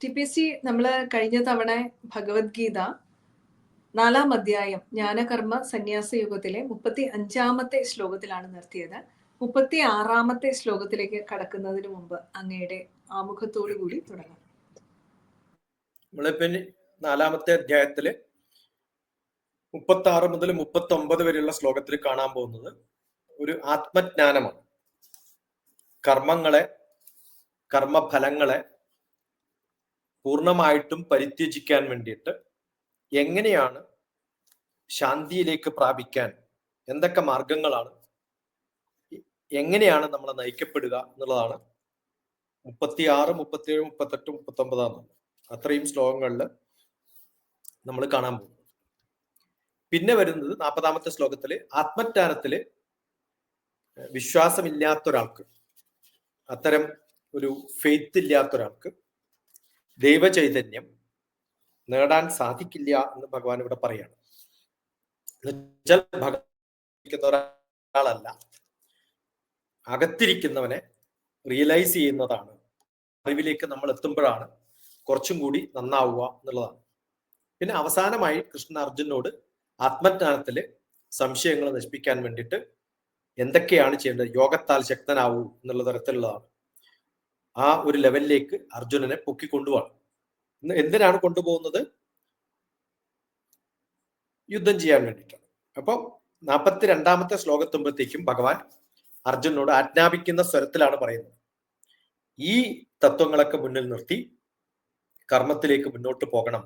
TPC നമ്മൾ കഴിഞ്ഞ തവണ ഭഗവത്ഗീത 4-ാം അധ്യായം ജ്ഞാനകർമ്മ സന്യാസ യുഗത്തിലെ 35-ാമത്തെ ശ്ലോകത്തിലാണ് നിർത്തിയത്. 36-ാമത്തെ ശ്ലോകത്തിലേക്ക് കടക്കുന്നതിന് മുമ്പ് അങ്ങയുടെ ആമുഖത്തോടു കൂടി തുടങ്ങാം. നമ്മളിപ്പോ 4-ാമത്തെ അധ്യായത്തില് 36 മുതൽ 39 വരെയുള്ള ശ്ലോകത്തിൽ കാണാൻ പോകുന്നത് ഒരു ആത്മജ്ഞാനമാണ്. കർമ്മഫലങ്ങളെ പൂർണ്ണമായിട്ടും പരിത്യജിക്കാൻ വേണ്ടിയിട്ട് എങ്ങനെയാണ് ശാന്തിയിലേക്ക് പ്രാപിക്കാൻ, എന്തൊക്കെ മാർഗങ്ങളാണ്, എങ്ങനെയാണ് നമ്മളെ നയിക്കപ്പെടുക എന്നുള്ളതാണ് 36, 37, 38, 39 അത്രയും ശ്ലോകങ്ങളിൽ നമ്മൾ കാണാൻ പോകുന്നത്. പിന്നെ വരുന്നത് 40-ാമത്തെ ശ്ലോകത്തില് ആത്മജ്ഞാനത്തില് വിശ്വാസമില്ലാത്ത ഒരാൾക്ക്, അത്തരം ഒരു ഫെയ്ത്ത് ഇല്ലാത്ത ഒരാൾക്ക് ദൈവചൈതന്യം നേടാൻ സാധിക്കില്ല എന്ന് ഭഗവാൻ ഇവിടെ പറയാണ്. ഒരാളല്ല, അകത്തിരിക്കുന്നവനെ റിയലൈസ് ചെയ്യുന്നതാണ്. അറിവിലേക്ക് നമ്മൾ എത്തുമ്പോഴാണ് കുറച്ചും കൂടി നന്നാവുക എന്നുള്ളതാണ്. പിന്നെ അവസാനമായി കൃഷ്ണൻ അർജുനോട് ആത്മജ്ഞാനത്തില് സംശയങ്ങൾ നശിപ്പിക്കാൻ വേണ്ടിയിട്ട് എന്തൊക്കെയാണ് ചെയ്യേണ്ടത്, യോഗത്താൽ ശക്തനാവൂ എന്നുള്ള തരത്തിലുള്ളതാണ്. ആ ഒരു ലെവലിലേക്ക് അർജുനനെ പൊക്കിക്കൊണ്ടുപോകണം. എന്തിനാണ് കൊണ്ടുപോകുന്നത്? യുദ്ധം ചെയ്യാൻ വേണ്ടിയിട്ടാണ്. അപ്പൊ 42-ാമത്തെ ശ്ലോകത്തുമ്പോഴത്തേക്കും ഭഗവാൻ അർജുനോട് ആജ്ഞാപിക്കുന്ന സ്വരത്തിലാണ് പറയുന്നത്. ഈ തത്വങ്ങളൊക്കെ മുന്നിൽ നിർത്തി കർമ്മത്തിലേക്ക് മുന്നോട്ട് പോകണം.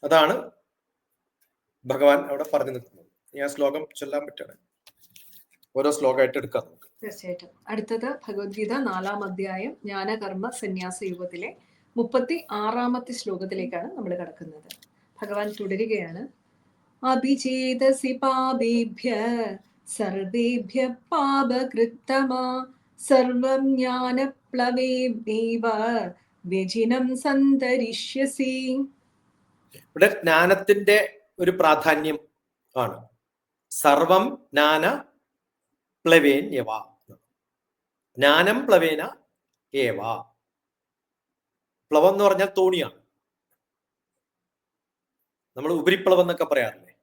അതാണ് ഭഗവാൻ അവിടെ പറഞ്ഞു നിൽക്കുന്നത്. ഈ ആ ശ്ലോകം ചൊല്ലാൻ പറ്റണം, ഓരോ ശ്ലോകമായിട്ട് എടുക്കാം നമുക്ക്. തീർച്ചയായിട്ടും. അടുത്തത് ഭഗവത്ഗീത 4-ാം അധ്യായം ജ്ഞാനകർമ്മ സന്യാസ യുഗത്തിലെ 36-ാമത്തെ ശ്ലോകത്തിലേക്കാണ് നമ്മൾ കടക്കുന്നത്. ഭഗവാൻ തുടരുകയാണ്. അഭിചേതസി പാപേഭ്യ സർവേഭ്യ പാപകൃത്തമാ സർവം ജ്ഞാനപ്ലവേനൈവ വ്യജിനം സന്തരിഷ്യസി. ഇവിടെ ജ്ഞാനത്തിന്റെ ഒരു പ്രാധാന്യം ആണ്. സർവം ജ്ഞാന പ്ലവേന്യവ, ജ്ഞാനം പ്ലവേന ഏവ. പ്ലവം എന്ന് പറഞ്ഞാൽ തോണിയാണ്. നമ്മൾ ഉപരിപ്ലവം എന്നൊക്കെ പറയാറില്ലേ,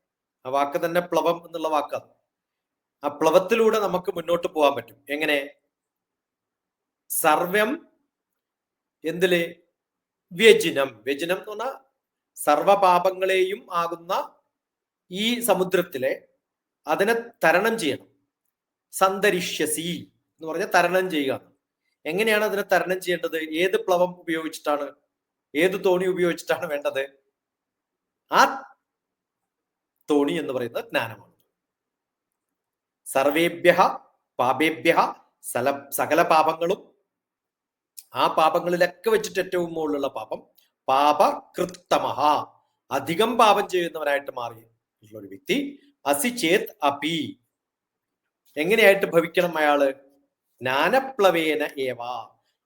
ആ വാക്ക് തന്നെ പ്ലവം എന്നുള്ള വാക്കാണ്. ആ പ്ലവത്തിലൂടെ നമുക്ക് മുന്നോട്ട് പോകാൻ പറ്റും. എങ്ങനെ? സർവം എന്തില്? വ്യജിനം. വ്യജിനം എന്ന് പറഞ്ഞാൽ സർവപാപങ്ങളെയും ആകുന്ന ഈ സമുദ്രത്തിലെ അതിനെ തരണം ചെയ്യണം. സന്തരിഷ്യസി എന്ന് പറഞ്ഞാൽ തരണം ചെയ്യുക. എങ്ങനെയാണ് അതിനെ തരണം ചെയ്യേണ്ടത്? ഏത് പ്ലവം ഉപയോഗിച്ചിട്ടാണ്, ഏത് തോണി ഉപയോഗിച്ചിട്ടാണ് വേണ്ടത്? ആ തോണി എന്ന് പറയുന്നത് ജ്ഞാനമാണ്. സർവേഭ്യ പാപേഭ്യ സകല പാപങ്ങളും, ആ പാപങ്ങളിലൊക്കെ വെച്ചിട്ട് ഏറ്റവും മുകളിലുള്ള പാപം പാപകൃത്തമഹ, അധികം പാപം ചെയ്യുന്നവനായിട്ട് മാറിയിട്ടുള്ള ഒരു വ്യക്തി. അസി ചേത് അപി, എങ്ങനെയായിട്ട് ഭവിക്കണം അയാള്? ജ്ഞാനപ്ലവേന ഏവ,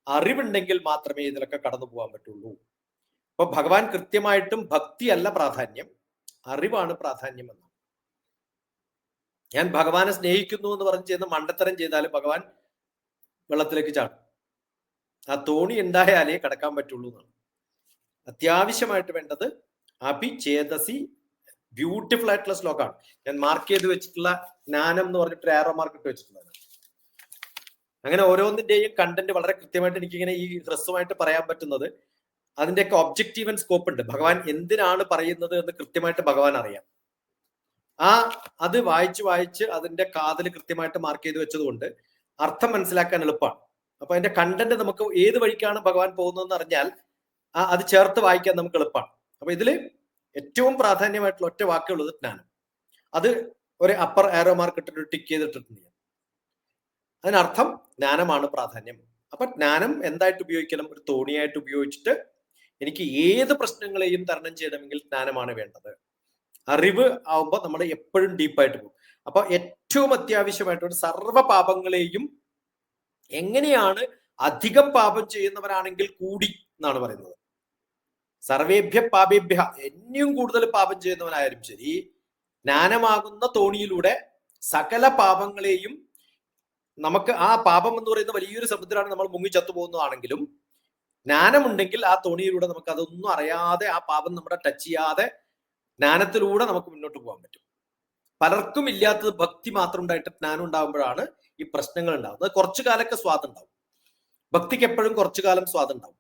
അറിവുണ്ടെങ്കിൽ മാത്രമേ ഇതിലൊക്കെ കടന്നു പോകാൻ പറ്റുള്ളൂ. അപ്പൊ ഭഗവാൻ കൃത്യമായിട്ടും ഭക്തി അല്ല പ്രാധാന്യം, അറിവാണ് പ്രാധാന്യം എന്ന്. ഞാൻ ഭഗവാനെ സ്നേഹിക്കുന്നു എന്ന് പറഞ്ഞ് ചെയ്യുന്ന മണ്ടത്തരം ചെയ്താലും ഭഗവാൻ വെള്ളത്തിലേക്ക് ചാടും. ആ തോണി ഉണ്ടായാലേ കടക്കാൻ പറ്റുള്ളൂ എന്നാണ്. അത്യാവശ്യമായിട്ട് വേണ്ടത് അഭിചേതസി. ബ്യൂട്ടിഫുൾ ആയിട്ടുള്ള ശ്ലോകമാണ്. ഞാൻ മാർക്ക് ചെയ്ത് വെച്ചിട്ടുള്ള ജ്ഞാനം എന്ന് പറഞ്ഞിട്ട് ആരോ മാർക്ക് ഇട്ട് വെച്ചിട്ടുള്ളത്. അങ്ങനെ ഓരോന്നിന്റെയും കണ്ടന്റ് വളരെ കൃത്യമായിട്ട് എനിക്കിങ്ങനെ ഈ ഹ്രസ്വമായിട്ട് പറയാൻ പറ്റുന്നത്, അതിന്റെയൊക്കെ ഒബ്ജക്റ്റീവ് ആൻഡ് സ്കോപ്പ് ഉണ്ട്. ഭഗവാൻ എന്തിനാണ് പറയുന്നത് എന്ന് കൃത്യമായിട്ട് ഭഗവാൻ അറിയാം. അത് വായിച്ച് അതിന്റെ കാതിൽ കൃത്യമായിട്ട് മാർക്ക് ചെയ്ത് വെച്ചതുകൊണ്ട് അർത്ഥം മനസ്സിലാക്കാൻ എളുപ്പമാണ്. അപ്പൊ അതിന്റെ കണ്ടന്റ് നമുക്ക് ഏത് വഴിക്കാണ് ഭഗവാൻ പോകുന്നതെന്ന് അറിഞ്ഞാൽ അത് ചേർത്ത് വായിക്കാൻ നമുക്ക് എളുപ്പമാണ്. അപ്പൊ ഇതില് ഏറ്റവും പ്രാധാന്യമായിട്ടുള്ള ഒറ്റ വാക്കുള്ളത് ജ്ഞാനം. അത് ഒരു അപ്പർ ആരോ മാർക്ക് ഇട്ടിട്ട് ടിക്ക് ചെയ്തിട്ടിട്ടുണ്ട്. അതിനർത്ഥം ജ്ഞാനമാണ് പ്രാധാന്യം. അപ്പൊ ജ്ഞാനം എന്തായിട്ട് ഉപയോഗിക്കണം? ഒരു തോണിയായിട്ട് ഉപയോഗിച്ചിട്ട് എനിക്ക് ഏത് പ്രശ്നങ്ങളെയും തരണം ചെയ്യണമെങ്കിൽ ജ്ഞാനമാണ് വേണ്ടത്. അറിവ് ആവുമ്പോൾ നമ്മൾ എപ്പോഴും ഡീപ്പായിട്ട് പോകും. അപ്പൊ ഏറ്റവും അത്യാവശ്യമായിട്ട് സർവ്വ പാപങ്ങളെയും എങ്ങനെയാണ്, അധികം പാപം ചെയ്യുന്നവരാണെങ്കിൽ കൂടി എന്നാണ് പറയുന്നത്. സർവേഭ്യ പാപേഭ്യ, ഇനിയും കൂടുതൽ പാപം ചെയ്യുന്നവനായാലും ശരി, ജ്ഞാനമാകുന്ന തോണിയിലൂടെ സകല പാപങ്ങളെയും നമുക്ക്, ആ പാപം എന്ന് പറയുന്ന വലിയൊരു സമുദ്രമാണ്, നമ്മൾ മുങ്ങി ചത്തുപോകുന്നതാണെങ്കിലും ജ്ഞാനമുണ്ടെങ്കിൽ ആ തോണിയിലൂടെ നമുക്ക് അതൊന്നും അറിയാതെ, ആ പാപം നമ്മുടെ ടച്ച് ചെയ്യാതെ ജ്ഞാനത്തിലൂടെ നമുക്ക് മുന്നോട്ട് പോകാൻ പറ്റും. പലർക്കും ഇല്ലാത്തത് ഭക്തി മാത്രം ഉണ്ടായിട്ട് ജ്ഞാനം ഉണ്ടാകുമ്പോഴാണ് ഈ പ്രശ്നങ്ങൾ ഉണ്ടാകുന്നത്. കുറച്ചു കാലമൊക്കെ സ്വാദം ഉണ്ടാവും, ഭക്തിക്ക് എപ്പോഴും കുറച്ചു കാലം സ്വാദം ഉണ്ടാവും.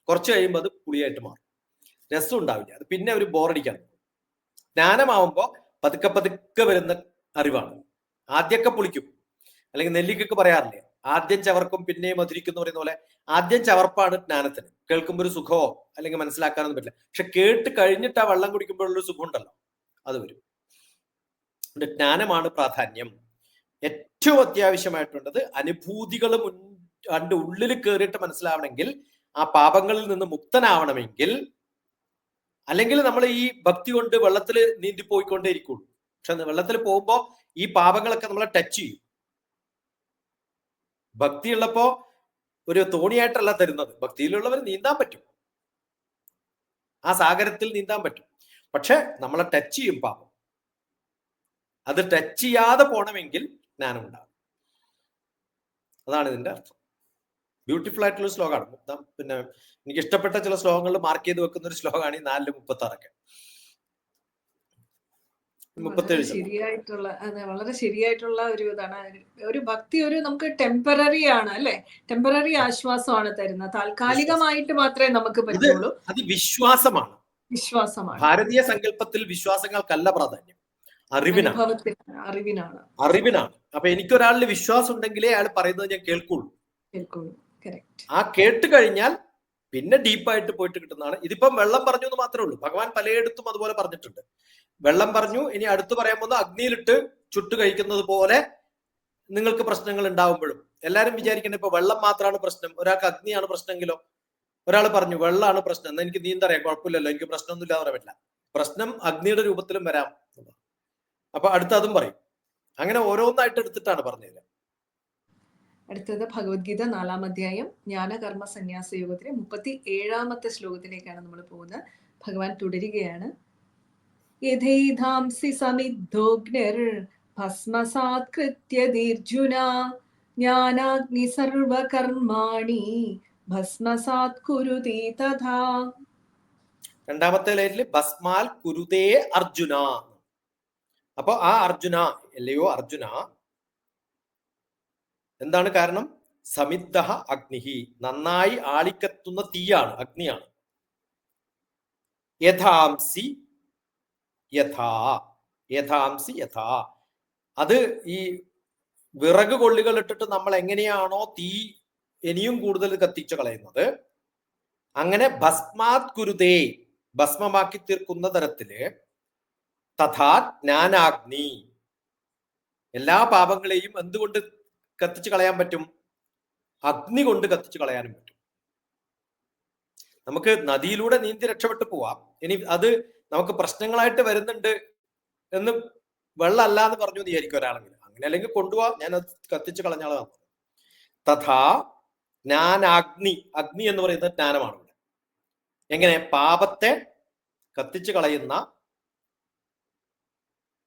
കുറച്ച് കഴിയുമ്പോൾ അത് പുളിയായിട്ട് മാറും, രസം ഉണ്ടാവില്ല, അത് പിന്നെ ഒരു ബോറടിക്കാൻ. ജ്ഞാനമാവുമ്പോൾ പതുക്കെ പതുക്കെ വരുന്ന അറിവാണ്. ആദ്യമൊക്കെ പുളിക്കും, അല്ലെങ്കിൽ നെല്ലിക്കൊക്കെ പറയാറില്ലേ, ആദ്യം ചവർക്കും പിന്നെയും മധുരിക്കും എന്ന് പറയുന്ന പോലെ ആദ്യം ചവർപ്പാണ് ജ്ഞാനത്തിന്. കേൾക്കുമ്പോൾ ഒരു സുഖമോ അല്ലെങ്കിൽ മനസ്സിലാക്കാനൊന്നും പറ്റില്ല. പക്ഷെ കേട്ട് കഴിഞ്ഞിട്ട് ആ വെള്ളം കുടിക്കുമ്പോഴുള്ളൊരു സുഖം ഉണ്ടല്ലോ, അത് വരും. ജ്ഞാനമാണ് പ്രാധാന്യം. ഏറ്റവും അത്യാവശ്യമായിട്ടുള്ളത് അനുഭൂതികൾ കണ്ട് ഉള്ളിൽ കയറിയിട്ട് മനസ്സിലാവണമെങ്കിൽ, ആ പാപങ്ങളിൽ നിന്ന് മുക്തനാവണമെങ്കിൽ, അല്ലെങ്കിൽ നമ്മൾ ഈ ഭക്തി കൊണ്ട് വെള്ളത്തിൽ നീന്തി പോയിക്കൊണ്ടേ ഇരിക്കുള്ളൂ. പക്ഷെ വെള്ളത്തിൽ പോകുമ്പോൾ ഈ പാപങ്ങളൊക്കെ നമ്മളെ ടച്ച് ചെയ്യും. ഭക്തി ഉള്ളപ്പോ ഒരു തോണിയായിട്ടല്ല തരുന്നത്. ഭക്തിയിലുള്ളവർ നീന്താൻ പറ്റും, ആ സാഗരത്തിൽ നീന്താൻ പറ്റും. പക്ഷെ നമ്മളെ ടച്ച് ചെയ്യും പാപം. അത് ടച്ച് ചെയ്യാതെ പോകണമെങ്കിൽ ജ്ഞാനം ഉണ്ടാകും. അതാണ് ഇതിന്റെ അർത്ഥം. ബ്യൂട്ടിഫുൾ ആയിട്ടുള്ള ശ്ലോകമാണ്. പിന്നെ എനിക്ക് ഇഷ്ടപ്പെട്ട ചില ശ്ലോകങ്ങളിൽ മാർക്ക് ചെയ്ത് വെക്കുന്ന ഒരു ശ്ലോകമാണ് ഈ 4:36. 37 ശരിയായിട്ടുള്ള, അതെ, വളരെ ശരിയായിട്ടുള്ള ഒരു ഇതാണ്. ഒരു ഭക്തി ഒരു നമുക്ക് ടെമ്പററി ആണ് അല്ലെ, ടെമ്പററി ആശ്വാസമാണ് തരുന്നത്. താൽക്കാലികമായിട്ട് മാത്രമേ നമുക്ക് പറ്റുള്ളൂ. അത് വിശ്വാസമാണ്, വിശ്വാസമാണ്. ഭാരതീയ സങ്കല്പത്തിൽ വിശ്വാസങ്ങൾക്കല്ല പ്രാധാന്യം, അറിവിനാണ്. അപ്പൊ എനിക്കൊരാളിൽ വിശ്വാസം ഉണ്ടെങ്കിലേ അയാൾ പറയുന്നത് ഞാൻ കേൾക്കുള്ളൂ. കറക്റ്റ്. ആ കേട്ട് കഴിഞ്ഞാൽ പിന്നെ ഡീപ്പായിട്ട് പോയിട്ട് കിട്ടുന്നതാണ്. ഇതിപ്പം വെള്ളം പറഞ്ഞു എന്ന് മാത്രമേ ഉള്ളൂ. ഭഗവാൻ പലയിടത്തും അതുപോലെ പറഞ്ഞിട്ടുണ്ട്. വെള്ളം പറഞ്ഞു, ഇനി അടുത്ത് പറയാൻ പോകുന്ന അഗ്നിയിലിട്ട് ചുട്ട് കഴിക്കുന്നത് പോലെ നിങ്ങൾക്ക് പ്രശ്നങ്ങൾ ഉണ്ടാവുമ്പോഴും എല്ലാരും വിചാരിക്കേണ്ട ഇപ്പൊ വെള്ളം മാത്രമാണ് പ്രശ്നം, ഒരാൾക്ക് അഗ്നിയാണ് പ്രശ്നമെങ്കിലോ. ഒരാൾ പറഞ്ഞു വെള്ളമാണ് പ്രശ്നം, എന്നാ എനിക്ക് നീന്തറിയാം, കുഴപ്പമില്ലല്ലോ, എനിക്ക് പ്രശ്നമൊന്നും ഇല്ലാതെ പറയാൻ പറ്റില്ല. പ്രശ്നം അഗ്നിയുടെ രൂപത്തിലും വരാം. അപ്പൊ അടുത്ത അതും പറയും. അങ്ങനെ ഓരോന്നായിട്ട് എടുത്തിട്ടാണ് പറഞ്ഞത്. അടുത്തത് ഭഗവത്ഗീത 4-ാം അധ്യായം ജ്ഞാനകർമ്മ സന്യാസ യോഗത്തിലെ 37-ാമത്തെ ശ്ലോകത്തിലേക്കാണ് നമ്മൾ പോകുന്നത്. ഭഗവാൻ തുടരുകയാണ്. യഥൈധാംസി സമിദ്ധോഗ്നിർ ഭസ്മസാത് കൃത്യദീർജുന ജ്ഞാനാഗ്നി സർവകർമാണി ഭസ്മസാത് കുരുതേ തഥാ. രണ്ടാമത്തെ ലൈനിൽ ഭസ്മാൽ കുരുതേ അർജുന. അപ്പൊ ആ അർജുന, അല്ലയോ അർജുന, എന്താണ് കാരണം? സമിദ്ധ അഗ്നിഹി, നന്നായി ആളിക്കത്തുന്ന തീയാണ്, അഗ്നിയാണ്. യഥാംസി യഥാ, അത് ഈ വിറക് കൊള്ളികൾ ഇട്ടിട്ട് നമ്മൾ എങ്ങനെയാണോ തീ ഇനിയും കൂടുതൽ കത്തിച്ചു കളയുന്നത്, അങ്ങനെ ഭസ്മാത് കുരുതേ, ഭസ്മമാക്കി തീർക്കുന്ന തരത്തില്, തഥാ ജ്ഞാനാഗ്നി, എല്ലാ പാപങ്ങളെയും എന്തുകൊണ്ട് കത്തിച്ചു കളയാൻ പറ്റും? അഗ്നി കൊണ്ട് കത്തിച്ചു കളയാനും പറ്റും. നമുക്ക് നദിയിലൂടെ നീന്തി രക്ഷപ്പെട്ടു പോവാം. ഇനി അത് നമുക്ക് പ്രശ്നങ്ങളായിട്ട് വരുന്നുണ്ട് എന്ന് വെള്ളമല്ല എന്ന് പറഞ്ഞു എന്ന് വിചാരിക്കും ഒരാളെങ്കിലും. അങ്ങനെ അല്ലെങ്കിൽ കൊണ്ടുപോവാ, ഞാൻ അത് കത്തിച്ചു കളഞ്ഞാളാണ്. തഥാ ജ്ഞാനാഗ്നി, അഗ്നി എന്ന് പറയുന്നത് ജ്ഞാനമാണ് ഇവിടെ. എങ്ങനെ? പാപത്തെ കത്തിച്ചു കളയുന്ന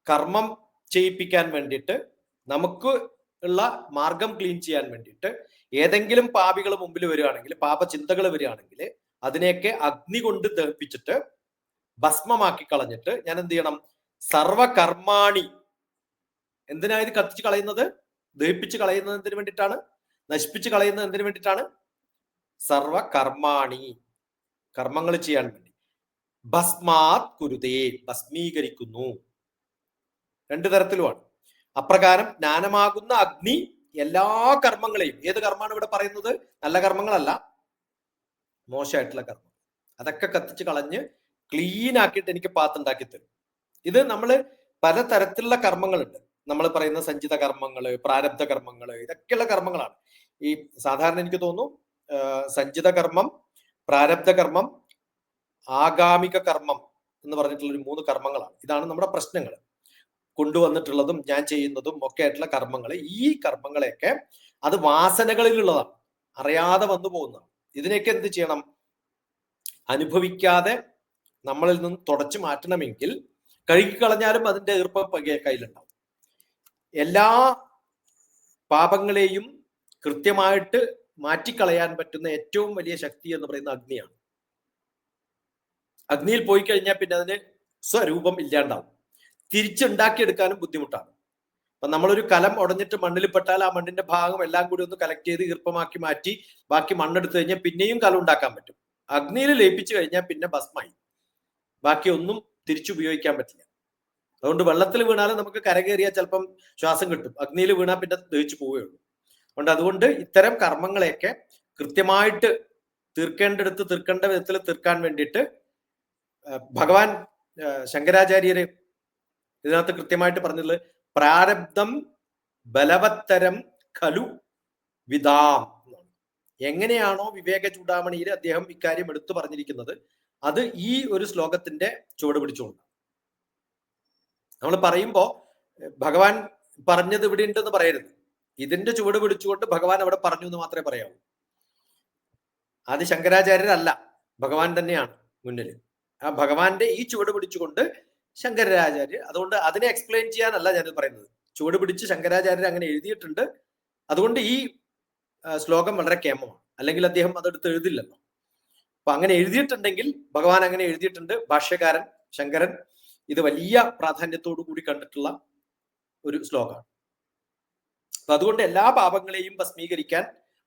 കർമ്മം ചെയ്യിപ്പിക്കാൻ വേണ്ടിയിട്ട്, നമുക്ക് ഉള്ള മാർഗം ക്ലീൻ ചെയ്യാൻ വേണ്ടിയിട്ട് ഏതെങ്കിലും പാപികൾ മുമ്പിൽ വരികയാണെങ്കിൽ, പാപചിന്തകൾ വരികയാണെങ്കിൽ അതിനെയൊക്കെ അഗ്നി കൊണ്ട് ദഹിപ്പിച്ചിട്ട് ഭസ്മമാക്കി കളഞ്ഞിട്ട് ഞാൻ എന്ത് ചെയ്യണം? സർവകർമാണി. എന്തിനാ ഇത് കത്തിച്ച് കളയുന്നത്? ദഹിപ്പിച്ച് കളയുന്നത് എന്തിനു വേണ്ടിയിട്ടാണ്? നശിപ്പിച്ച് കളയുന്നത് എന്തിനു വേണ്ടിയിട്ടാണ്? സർവകർമാണി, കർമ്മങ്ങൾ ചെയ്യാൻ വേണ്ടി. ഭസ്മാത് കുരുതേ, ഭസ്മീകരിക്കുന്നു. രണ്ടു തരത്തിലുമാണ്. അപ്രകാരം ജ്ഞാനമാകുന്ന അഗ്നി എല്ലാ കർമ്മങ്ങളെയും, ഏത് കർമ്മമാണ് ഇവിടെ പറയുന്നത്? നല്ല കർമ്മങ്ങളല്ല, മോശമായിട്ടുള്ള കർമ്മം, അതൊക്കെ കത്തിച്ച് കളഞ്ഞ് ക്ലീൻ ആക്കിയിട്ട് എനിക്ക് പാത്തുണ്ടാക്കി തരും. ഇത് നമ്മൾ പലതരത്തിലുള്ള കർമ്മങ്ങളുണ്ട്. നമ്മൾ പറയുന്ന സഞ്ചിത കർമ്മങ്ങള്, പ്രാരബ്ധ കർമ്മങ്ങള്, ഇതൊക്കെയുള്ള കർമ്മങ്ങളാണ്. ഈ സാധാരണ എനിക്ക് തോന്നുന്നു സഞ്ചിത കർമ്മം, പ്രാരബ്ധ കർമ്മം, ആഗാമിക കർമ്മം എന്ന് പറഞ്ഞിട്ടുള്ള ഒരു 3 കർമ്മങ്ങളാണ്. ഇതാണ് നമ്മുടെ പ്രശ്നങ്ങൾ കൊണ്ടുവന്നിട്ടുള്ളതും ഞാൻ ചെയ്യുന്നതും ഒക്കെ ആയിട്ടുള്ള കർമ്മങ്ങൾ. ഈ കർമ്മങ്ങളെയൊക്കെ അത് വാസനകളിലുള്ളതാണ്, അറിയാതെ വന്നു പോകുന്നതാണ്. ഇതിനെയൊക്കെ എന്ത് ചെയ്യണം? അനുഭവിക്കാതെ നമ്മളിൽ നിന്ന് തുടച്ചു മാറ്റണമെങ്കിൽ, കഴുകിക്കളഞ്ഞാലും അതിന്റെ ഈർപ്പം കയ്യിലുണ്ടാവും. എല്ലാ പാപങ്ങളെയും കൃത്യമായിട്ട് മാറ്റിക്കളയാൻ പറ്റുന്ന ഏറ്റവും വലിയ ശക്തി എന്ന് പറയുന്ന അഗ്നിയാണ്. അഗ്നിയിൽ പോയി കഴിഞ്ഞാൽ പിന്നെ അതിന് സ്വരൂപം ഇല്ലാണ്ടാവും. തിരിച്ചുണ്ടാക്കിയെടുക്കാനും ബുദ്ധിമുട്ടാണ്. അപ്പൊ നമ്മളൊരു കലം ഉടഞ്ഞിട്ട് മണ്ണിൽ പെട്ടാൽ ആ മണ്ണിന്റെ ഭാഗം എല്ലാം കൂടി ഒന്ന് കളക്ട് ചെയ്ത് ഈർപ്പമാക്കി മാറ്റി ബാക്കി മണ്ണെടുത്തു കഴിഞ്ഞാൽ പിന്നെയും കലം ഉണ്ടാക്കാൻ പറ്റും. അഗ്നിയിൽ ലയിപ്പിച്ചു കഴിഞ്ഞാൽ പിന്നെ ഭസ്മായി, ബാക്കി ഒന്നും തിരിച്ചുപയോഗിക്കാൻ പറ്റില്ല. അതുകൊണ്ട് വെള്ളത്തിൽ വീണാലും നമുക്ക് കരകയറിയാൽ ചിലപ്പം ശ്വാസം കിട്ടും, അഗ്നിയിൽ വീണാൽ പിന്നെ ദഹിച്ചു പോവുകയുള്ളൂ. അതുകൊണ്ട് ഇത്തരം കർമ്മങ്ങളെയൊക്കെ കൃത്യമായിട്ട് തീർക്കേണ്ടടുത്ത് തീർക്കേണ്ട വിധത്തിൽ തീർക്കാൻ വേണ്ടിയിട്ട് ഭഗവാൻ ശങ്കരാചാര്യര് ഇതിനകത്ത് കൃത്യമായിട്ട് പറഞ്ഞത് പ്രാരബ്ധം ബലവത്തരം ഖലു വിദാം. എങ്ങനെയാണോ വിവേക ചൂടാമണിയിൽ അദ്ദേഹം ഇക്കാര്യം എടുത്തു പറഞ്ഞിരിക്കുന്നത്, അത് ഈ ഒരു ശ്ലോകത്തിന്റെ ചുവട് പിടിച്ചുകൊണ്ട് നമ്മൾ പറയുമ്പോ ഭഗവാൻ പറഞ്ഞത് ഇവിടെ ഉണ്ടെന്ന് പറയരുത്. ഇതിന്റെ ചുവട് പിടിച്ചുകൊണ്ട് ഭഗവാൻ അവിടെ പറഞ്ഞു എന്ന് മാത്രമേ പറയാവൂ. അത് ശങ്കരാചാര്യരല്ല, ഭഗവാൻ തന്നെയാണ് മുന്നിൽ. ആ ഭഗവാന്റെ ഈ ചുവട് പിടിച്ചുകൊണ്ട് ശങ്കരാചാര്യർ, അതുകൊണ്ട് അതിനെ എക്സ്പ്ലെയിൻ ചെയ്യാനല്ല ഞാൻ പറയുന്നത്. ചുവട് പിടിച്ച് ശങ്കരാചാര്യർ അങ്ങനെ എഴുതിയിട്ടുണ്ട്. അതുകൊണ്ട് ഈ ശ്ലോകം വളരെ കേമമാണ്, അല്ലെങ്കിൽ അദ്ദേഹം അതെടുത്ത് എഴുതില്ലല്ലോ. അപ്പൊ അങ്ങനെ എഴുതിയിട്ടുണ്ടെങ്കിൽ ഭഗവാൻ അങ്ങനെ എഴുതിയിട്ടുണ്ട്. ഭാഷ്യകാരൻ ശങ്കരൻ ഇത് വലിയ പ്രാധാന്യത്തോടു കൂടി കണ്ടിട്ടുള്ള ഒരു ശ്ലോകമാണ്. അപ്പൊ അതുകൊണ്ട് എല്ലാ പാപങ്ങളെയും ഭസ്മീകരിക്കാൻ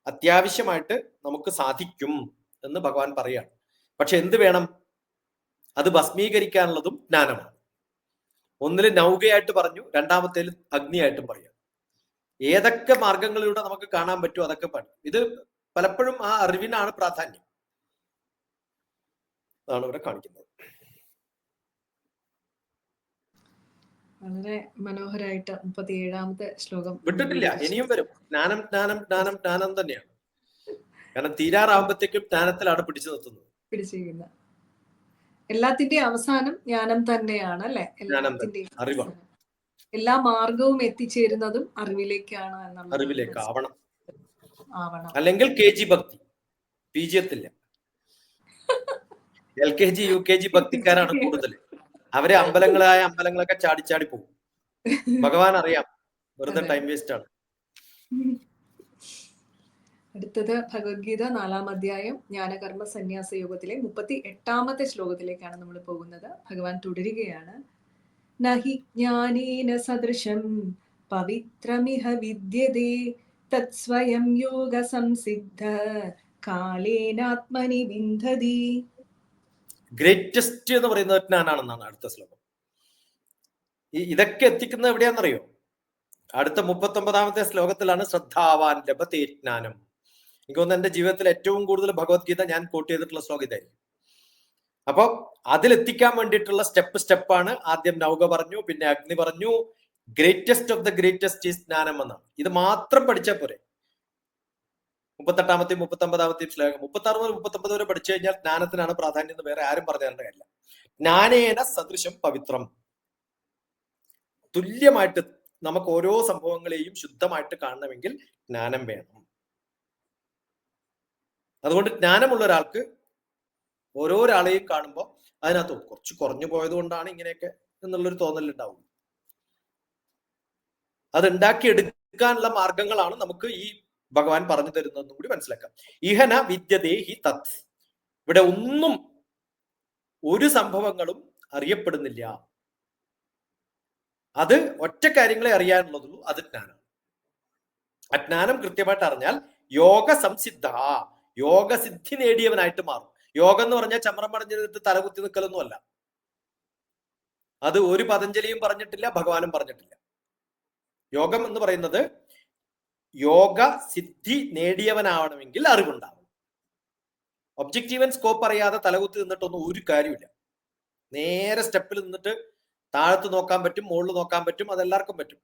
അത്യാവശ്യമായിട്ട് നമുക്ക് സാധിക്കും എന്ന് ഭഗവാൻ പറയാണ്. പക്ഷെ എന്ത് വേണം? അത് ഭസ്മീകരിക്കാനുള്ളതും ജ്ഞാനമാണ്. ഒന്നിൽ നൗകയായിട്ട് പറഞ്ഞു, രണ്ടാമത്തേൽ അഗ്നിയായിട്ടും പറയാം. ഏതൊക്കെ മാർഗങ്ങളിലൂടെ നമുക്ക് കാണാൻ പറ്റുമോ അതൊക്കെ പഠിക്കും. ഇത് പലപ്പോഴും ആ അറിവിനാണ് പ്രാധാന്യം. അതാണ് ഇവിടെ കാണിക്കുന്നത്. വളരെ മനോഹരമായിട്ട് 37ാമത്തെ ശ്ലോകം വിട്ടിട്ടില്ല, ഇനിയും വരും. ജ്ഞാനം ജ്ഞാനം ജ്ഞാനം ജ്ഞാനം തന്നെയാണ്. കാരണം തീരാറാവുമ്പത്തേക്കും ജ്ഞാനത്തിലാണ് പിടിച്ചു നിർത്തുന്നത്. പിടിച്ചിരിക്കുന്നത് എല്ലാത്തിന്റെയും അവസാനം ജ്ഞാനം തന്നെയാണ്, അല്ലെ? എല്ലാത്തിന്റെയും അറിവാണ്. എല്ലാ മാർഗവും എത്തിച്ചേരുന്നതും അറിവിലേക്കാണ് എന്നുള്ളത്. അറിവിലേക്ക് ആവണം. ആവണം. അല്ലെങ്കിൽ KG ഭക്തി, PG എത്തില്ല. LKG UKG ഭക്തിക്കാരാണ് കൂടുതൽ. അവരെ അമ്പലങ്ങളൊക്കെ ചാടി പോകും. ഭഗവാൻ അറിയാം, വെറുതെ ടൈം വേസ്റ്റ് ആണ്. അടുത്തത് ഭഗവത്ഗീത 4-ാം അധ്യായം ജ്ഞാനകർമ്മ സന്യാസ യോഗത്തിലെ 38ാമത്തെ ശ്ലോകത്തിലേക്കാണ് നമ്മൾ പോകുന്നത്. ഭഗവാൻ തുടരുകയാണ്. നഹി ജ്ഞാനേന സദൃശം പവിത്രമിഹ വിദ്യതേ തത്സ്വയം യോഗ സംസിദ്ധ കാലേനാത്മനി വിന്ധതി. ഗ്രേറ്റസ്റ്റ് എന്ന് പറയുന്നത് ജ്ഞാനാണെന്നാണ് അടുത്ത ശ്ലോകം. ഇതൊക്കെ എത്തിക്കുന്നത് എവിടെയാണെന്നറിയോ? അടുത്ത 39ാമത്തെ ശ്ലോകത്തിലാണ് ശ്രദ്ധാവാൻ ലഭതേ ജ്ഞാനം. എനിക്ക് തോന്നുന്നു എന്റെ ജീവിതത്തിൽ ഏറ്റവും കൂടുതൽ ഭഗവത്ഗീത ഞാൻ കോട്ട് ചെയ്തിട്ടുള്ള ശ്ലോകം ഇതായിരിക്കും. അപ്പൊ അതിലെത്തിക്കാൻ വേണ്ടിയിട്ടുള്ള സ്റ്റെപ്പാണ്. ആദ്യം നൗക പറഞ്ഞു, പിന്നെ അഗ്നി പറഞ്ഞു. Greatest of the greatest is ജ്ഞാനം എന്നാണ്. ഇത് മാത്രം പഠിച്ചാൽ പോരെ. 38ാമത്തെയും 39ാമത്തെയും ശ്ലോകം 36 മുതൽ 39 വരെ പഠിച്ചു കഴിഞ്ഞാൽ ജ്ഞാനത്തിനാണ് പ്രാധാന്യം എന്ന് വേറെ ആരും പറഞ്ഞു തരേണ്ട കാര്യമില്ല. ജ്ഞാനേന സദൃശം പവിത്രം. തുല്യമായിട്ട് നമുക്ക് ഓരോ സംഭവങ്ങളെയും ശുദ്ധമായിട്ട് കാണണമെങ്കിൽ ജ്ഞാനം വേണം. അതുകൊണ്ട് ജ്ഞാനമുള്ള ഒരാൾക്ക് ഓരോരാളെയും കാണുമ്പോൾ അതിനകത്ത് കുറച്ച് കുറഞ്ഞു പോയത് കൊണ്ടാണ് ഇങ്ങനെയൊക്കെ എന്നുള്ളൊരു തോന്നലുണ്ടാവും. അത് ഉണ്ടാക്കിയെടുക്കാനുള്ള മാർഗങ്ങളാണ് നമുക്ക് ഈ ഭഗവാൻ പറഞ്ഞു തരുന്നതെന്നും കൂടി മനസ്സിലാക്കാം. ഇഹന വിദ്യതേ ഹി തത്. ഇവിടെ ഒന്നും ഒരു സംഭവങ്ങളും അറിയപ്പെടുന്നില്ല. അത് ഒറ്റ കാര്യങ്ങളെ അറിയാനുള്ളതുള്ളൂ, അത് ജ്ഞാനം. അജ്ഞാനം കൃത്യമായിട്ട് അറിഞ്ഞാൽ യോഗ സംസിദ്ധ, യോഗസിദ്ധി നേടിയവനായിട്ട് മാറും. യോഗം എന്ന് പറഞ്ഞാൽ ചമ്രം പടഞ്ഞിട്ട് തലകുത്തി നിൽക്കലൊന്നും അല്ല. അത് ഒരു പതഞ്ജലിയും പറഞ്ഞിട്ടില്ല, ഭഗവാനും പറഞ്ഞിട്ടില്ല. യോഗം എന്ന് പറയുന്നത് യോഗ സിദ്ധി നേടിയവനാവണമെങ്കിൽ അറിവുണ്ടാവും. ഒബ്ജക്റ്റീവ് ആൻഡ് സ്കോപ്പ് അറിയാതെ തലകുത്തി നിന്നിട്ടൊന്നും ഒരു കാര്യമില്ല. നേരെ സ്റ്റെപ്പിൽ നിന്നിട്ട് താഴത്ത് നോക്കാൻ പറ്റും, മുകളിൽ നോക്കാൻ പറ്റും, അതെല്ലാവർക്കും പറ്റും.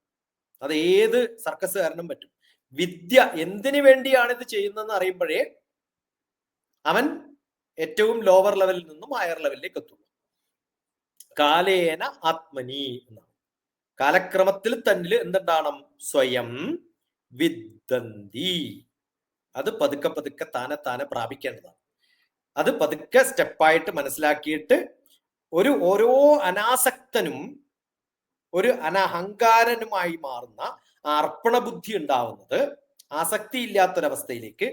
അത് ഏത് സർക്കസുകാരനും പറ്റും. വിദ്യ എന്തിനു വേണ്ടിയാണ് ഇത് ചെയ്യുന്നതെന്ന് അറിയുമ്പോഴേ അവൻ ഏറ്റവും ലോവർ ലെവലിൽ നിന്നും ഹയർ ലെവലിലേക്ക് എത്തുള്ളൂ. കാലേന ആത്മനി എന്നാണ്. കാലക്രമത്തിൽ തന്നെ എന്തുണ്ടാവണം? സ്വയം വിദ്ദന്തി. അത് പതുക്കെ പതുക്കെ താനെ പ്രാപിക്കേണ്ടതാണ്. അത് പതുക്കെ സ്റ്റെപ്പായിട്ട് മനസ്സിലാക്കിയിട്ട് ഓരോ അനാസക്തനും ഒരു അനഹങ്കാരനുമായി മാറുന്ന അർപ്പണ ബുദ്ധി ഉണ്ടാവുന്നത് ആസക്തി ഇല്ലാത്തൊരവസ്ഥയിലേക്ക്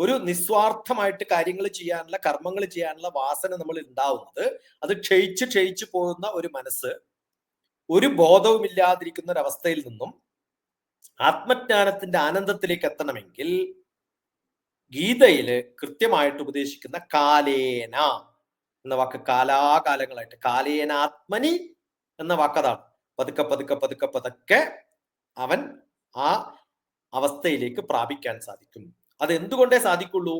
ഒരു നിസ്വാർത്ഥമായിട്ട് കാര്യങ്ങൾ ചെയ്യാനുള്ള, കർമ്മങ്ങൾ ചെയ്യാനുള്ള വാസന നമ്മൾ ഉണ്ടാവുന്നത്, അത് ക്ഷയിച്ച് പോകുന്ന ഒരു മനസ്സ് ഒരു ബോധവുമില്ലാതിരിക്കുന്ന ഒരവസ്ഥയിൽ നിന്നും ആത്മജ്ഞാനത്തിന്റെ ആനന്ദത്തിലേക്ക് എത്തണമെങ്കിൽ ഗീതയില് കൃത്യമായിട്ട് ഉപദേശിക്കുന്ന കാലേന എന്ന വാക്ക്, കാലാകാലങ്ങളായിട്ട്, കാലേനാത്മനി എന്ന വാക്കതാണ്. പതുക്കെ പതുക്കെ പതുക്കെ പതുക്കെ അവൻ ആ അവസ്ഥയിലേക്ക് പ്രാപിക്കാൻ സാധിക്കും. അത് എന്തുകൊണ്ടേ സാധിക്കുള്ളൂ?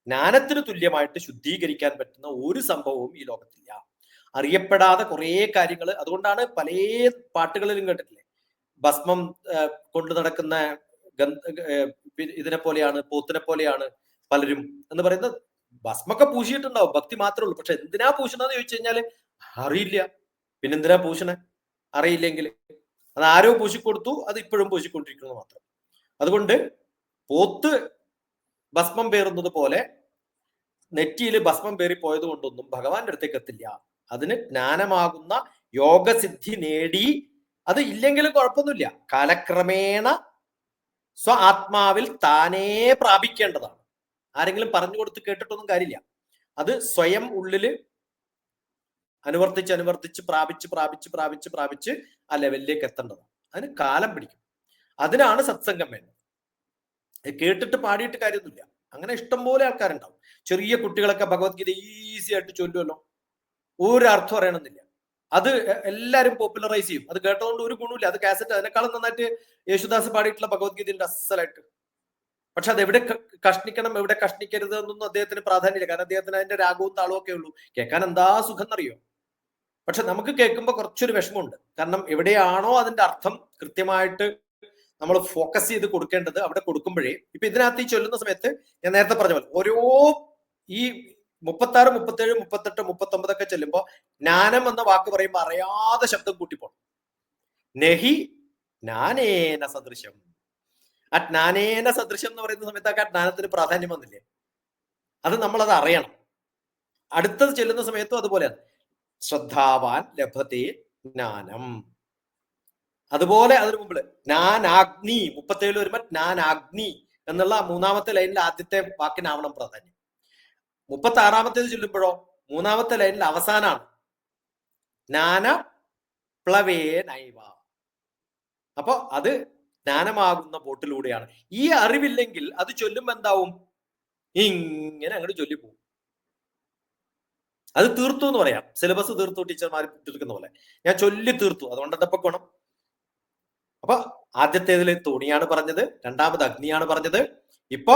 ജ്ഞാനത്തിന് തുല്യമായിട്ട് ശുദ്ധീകരിക്കാൻ പറ്റുന്ന ഒരു സംഭവവും ഈ ലോകത്തില്ല. അറിയപ്പെടാതെ കുറെ കാര്യങ്ങൾ. അതുകൊണ്ടാണ് പല പാട്ടുകളിലും കേട്ടിട്ടില്ലേ, ഭസ്മം കൊണ്ടു നടക്കുന്ന ഇതിനെ പോലെയാണ്, പോത്തിനെ പോലെയാണ് പലരും എന്ന് പറയുന്നത്. ഭസ്മൊക്കെ പൂശിയിട്ടുണ്ടാവും, ഭക്തി മാത്രമേ ഉള്ളൂ. പക്ഷെ എന്തിനാ പൂശണമെന്ന് ചോദിച്ചു കഴിഞ്ഞാല് അറിയില്ല. പിന്നെന്തിനാ പൂശണേ? അറിയില്ലെങ്കിൽ അത് ആരോ പൂശിക്കൊടുത്തു, അത് ഇപ്പോഴും പൂശിക്കൊണ്ടിരിക്കുന്നത് മാത്രം. അതുകൊണ്ട് പോത്ത് ഭസ്മം പേറുന്നത് പോലെ നെറ്റിയിൽ ഭസ്മം പേറി പോയത് കൊണ്ടൊന്നും ഭഗവാന്റെ അടുത്തേക്ക് എത്തില്ല. അതിന് ജ്ഞാനമാകുന്ന യോഗസിദ്ധി നേടി, അത് ഇല്ലെങ്കിലും കുഴപ്പമൊന്നുമില്ല, കാലക്രമേണ സ്വ ആത്മാവിൽ താനേ പ്രാപിക്കേണ്ടതാണ്. ആരെങ്കിലും പറഞ്ഞു കൊടുത്ത് കേട്ടിട്ടൊന്നും കാര്യമില്ല. അത് സ്വയം ഉള്ളില് അനുവർത്തിച്ച് പ്രാപിച്ച് ആ ലെവലിലേക്ക് എത്തേണ്ടതാണ്. അതിന് കാലം പിടിക്കും. അതിനാണ് സത്സംഗം വേണ്ടത്. കേട്ടിട്ട് പാടിയിട്ട് കാര്യമൊന്നുമില്ല. അങ്ങനെ ഇഷ്ടംപോലെ ആൾക്കാരുണ്ടാവും. ചെറിയ കുട്ടികളൊക്കെ ഭഗവത്ഗീത ഈസി ആയിട്ട് ചൊല്ലുമല്ലോ, ഒരു അർത്ഥം അറിയണമെന്നില്ല. അത് എല്ലാവരും പോപ്പുലറൈസ് ചെയ്യും. അത് കേട്ടതുകൊണ്ട് ഒരു ഗുണമില്ല. അത് കാസറ്റ് അതിനേക്കാളും നന്നായിട്ട് യേശുദാസ് പാടിയിട്ടുള്ള ഭഗവത്ഗീതയുടെ അസലായിട്ട്. പക്ഷെ അത് എവിടെ കഷ്ണിക്കണം, എവിടെ കഷ്ണിക്കരുത് എന്നൊന്നും അദ്ദേഹത്തിന് പ്രാധാന്യമില്ല. കാരണം അദ്ദേഹത്തിന് അതിന്റെ രാഗവും താളവും ഒക്കെ ഉള്ളൂ. കേൾക്കാൻ എന്താ സുഖം എന്നറിയോ? പക്ഷെ നമുക്ക് കേൾക്കുമ്പോൾ കുറച്ചൊരു വിഷമമുണ്ട്. കാരണം എവിടെയാണോ അതിന്റെ അർത്ഥം കൃത്യമായിട്ട് നമ്മൾ ഫോക്കസ് ചെയ്ത് കൊടുക്കേണ്ടത് അവിടെ കൊടുക്കുമ്പോഴേ, ഇപ്പൊ ഇതിനകത്ത് ഈ ചൊല്ലുന്ന സമയത്ത് ഞാൻ നേരത്തെ പറഞ്ഞ പോലെ ഓരോ ഈ 36, 37, 38, 39 ഒക്കെ ചെല്ലുമ്പോ ജ്ഞാനം എന്ന വാക്ക് പറയുമ്പോൾ അറിയാതെ ശബ്ദം കൂട്ടിപ്പോണം. നഹി ജ്ഞാനേന സദൃശം. ആ ജ്ഞാനേന സദൃശം എന്ന് പറയുന്ന സമയത്തൊക്കെ ആ ജ്ഞാനത്തിന് പ്രാധാന്യം വന്നില്ലേ? അത് നമ്മളത് അറിയണം. അടുത്തത് ചെല്ലുന്ന സമയത്തും അതുപോലെയാണ്. ശ്രദ്ധാവാൻ ലഭത്തെ ജ്ഞാനം. അതുപോലെ അതിന് മുമ്പില് ജ്ഞാനാഗ്നി 37 വരുമ്പോ ജ്ഞാനാഗ്നി എന്നുള്ള മൂന്നാമത്തെ ലൈനിൽ ആദ്യത്തെ വാക്കിനാവണം പ്രാധാന്യം. 36ാമത്തേത് ചൊല്ലുമ്പോഴോ മൂന്നാമത്തെ ലൈനിൽ അവസാനാണ് ജ്ഞാന പ്ലവേ നൈവ. അപ്പൊ അത് ജ്ഞാനമാകുന്ന ബോട്ടിലൂടെയാണ്. ഈ അറിവില്ലെങ്കിൽ അത് ചൊല്ലുമ്പോ എന്താവും? ഇങ്ങനെ അങ്ങോട്ട് ചൊല്ലിപ്പോവും. അത് തീർത്തു എന്ന് പറയാം. സിലബസ് തീർത്തു, ടീച്ചർമാർ തീർക്കുന്ന പോലെ ഞാൻ ചൊല്ലി തീർത്തു, അതുകൊണ്ട് എന്തപ്പോ ഗുണം? അപ്പൊ ആദ്യത്തേതിൽ തോണിയാണ് പറഞ്ഞത്, രണ്ടാമത് അഗ്നിയാണ് പറഞ്ഞത്. ഇപ്പോ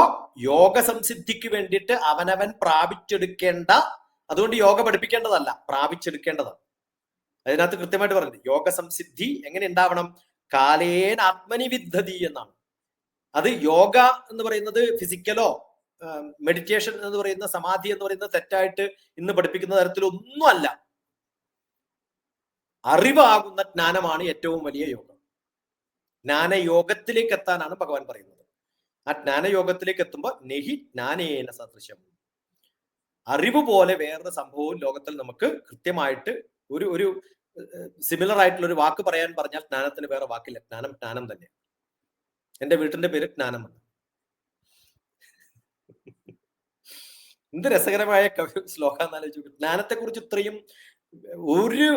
യോഗ സംസിദ്ധിക്ക് വേണ്ടിയിട്ട് അവനവൻ പ്രാപിച്ചെടുക്കേണ്ട, അതുകൊണ്ട് യോഗ പഠിപ്പിക്കേണ്ടതല്ല, പ്രാപിച്ചെടുക്കേണ്ടതാണ്. അതിനകത്ത് കൃത്യമായിട്ട് പറഞ്ഞത് യോഗ സംസിദ്ധി എങ്ങനെ ഉണ്ടാവണം? കാലേന ആത്മനി വിദ്ധതി എന്നാണ്. അത് യോഗ എന്ന് പറയുന്നത് ഫിസിക്കലോ മെഡിറ്റേഷൻ എന്ന് പറയുന്ന സമാധി എന്ന് പറയുന്നത് തെറ്റായിട്ട് ഇന്ന് പഠിപ്പിക്കുന്ന തരത്തിലൊന്നും അല്ല. അറിവാകുന്ന ജ്ഞാനമാണ് ഏറ്റവും വലിയ യോഗം. ജ്ഞാനയോഗത്തിലേക്ക് എത്താനാണ് ഭഗവാൻ പറയുന്നത്. ആ ജ്ഞാനയോഗത്തിലേക്ക് എത്തുമ്പോൾ നെഹി ജ്ഞാനേന സദൃശം. അറിവ് പോലെ വേറൊരു സംഭവവും ലോകത്തിൽ നമുക്ക് കൃത്യമായിട്ട് ഒരു സിമിലർ ആയിട്ടുള്ള ഒരു വാക്ക് പറയാൻ പറഞ്ഞാൽ ജ്ഞാനത്തിന് വേറെ വാക്കില്ല. ജ്ഞാനം ജ്ഞാനം തന്നെ. എന്റെ വീട്ടിന്റെ പേര് ജ്ഞാനമാണ്. എന്ത് രസകരമായ ശ്ലോകം എന്നാലോചിച്ചു. ജ്ഞാനത്തെ കുറിച്ച് ഇത്രയും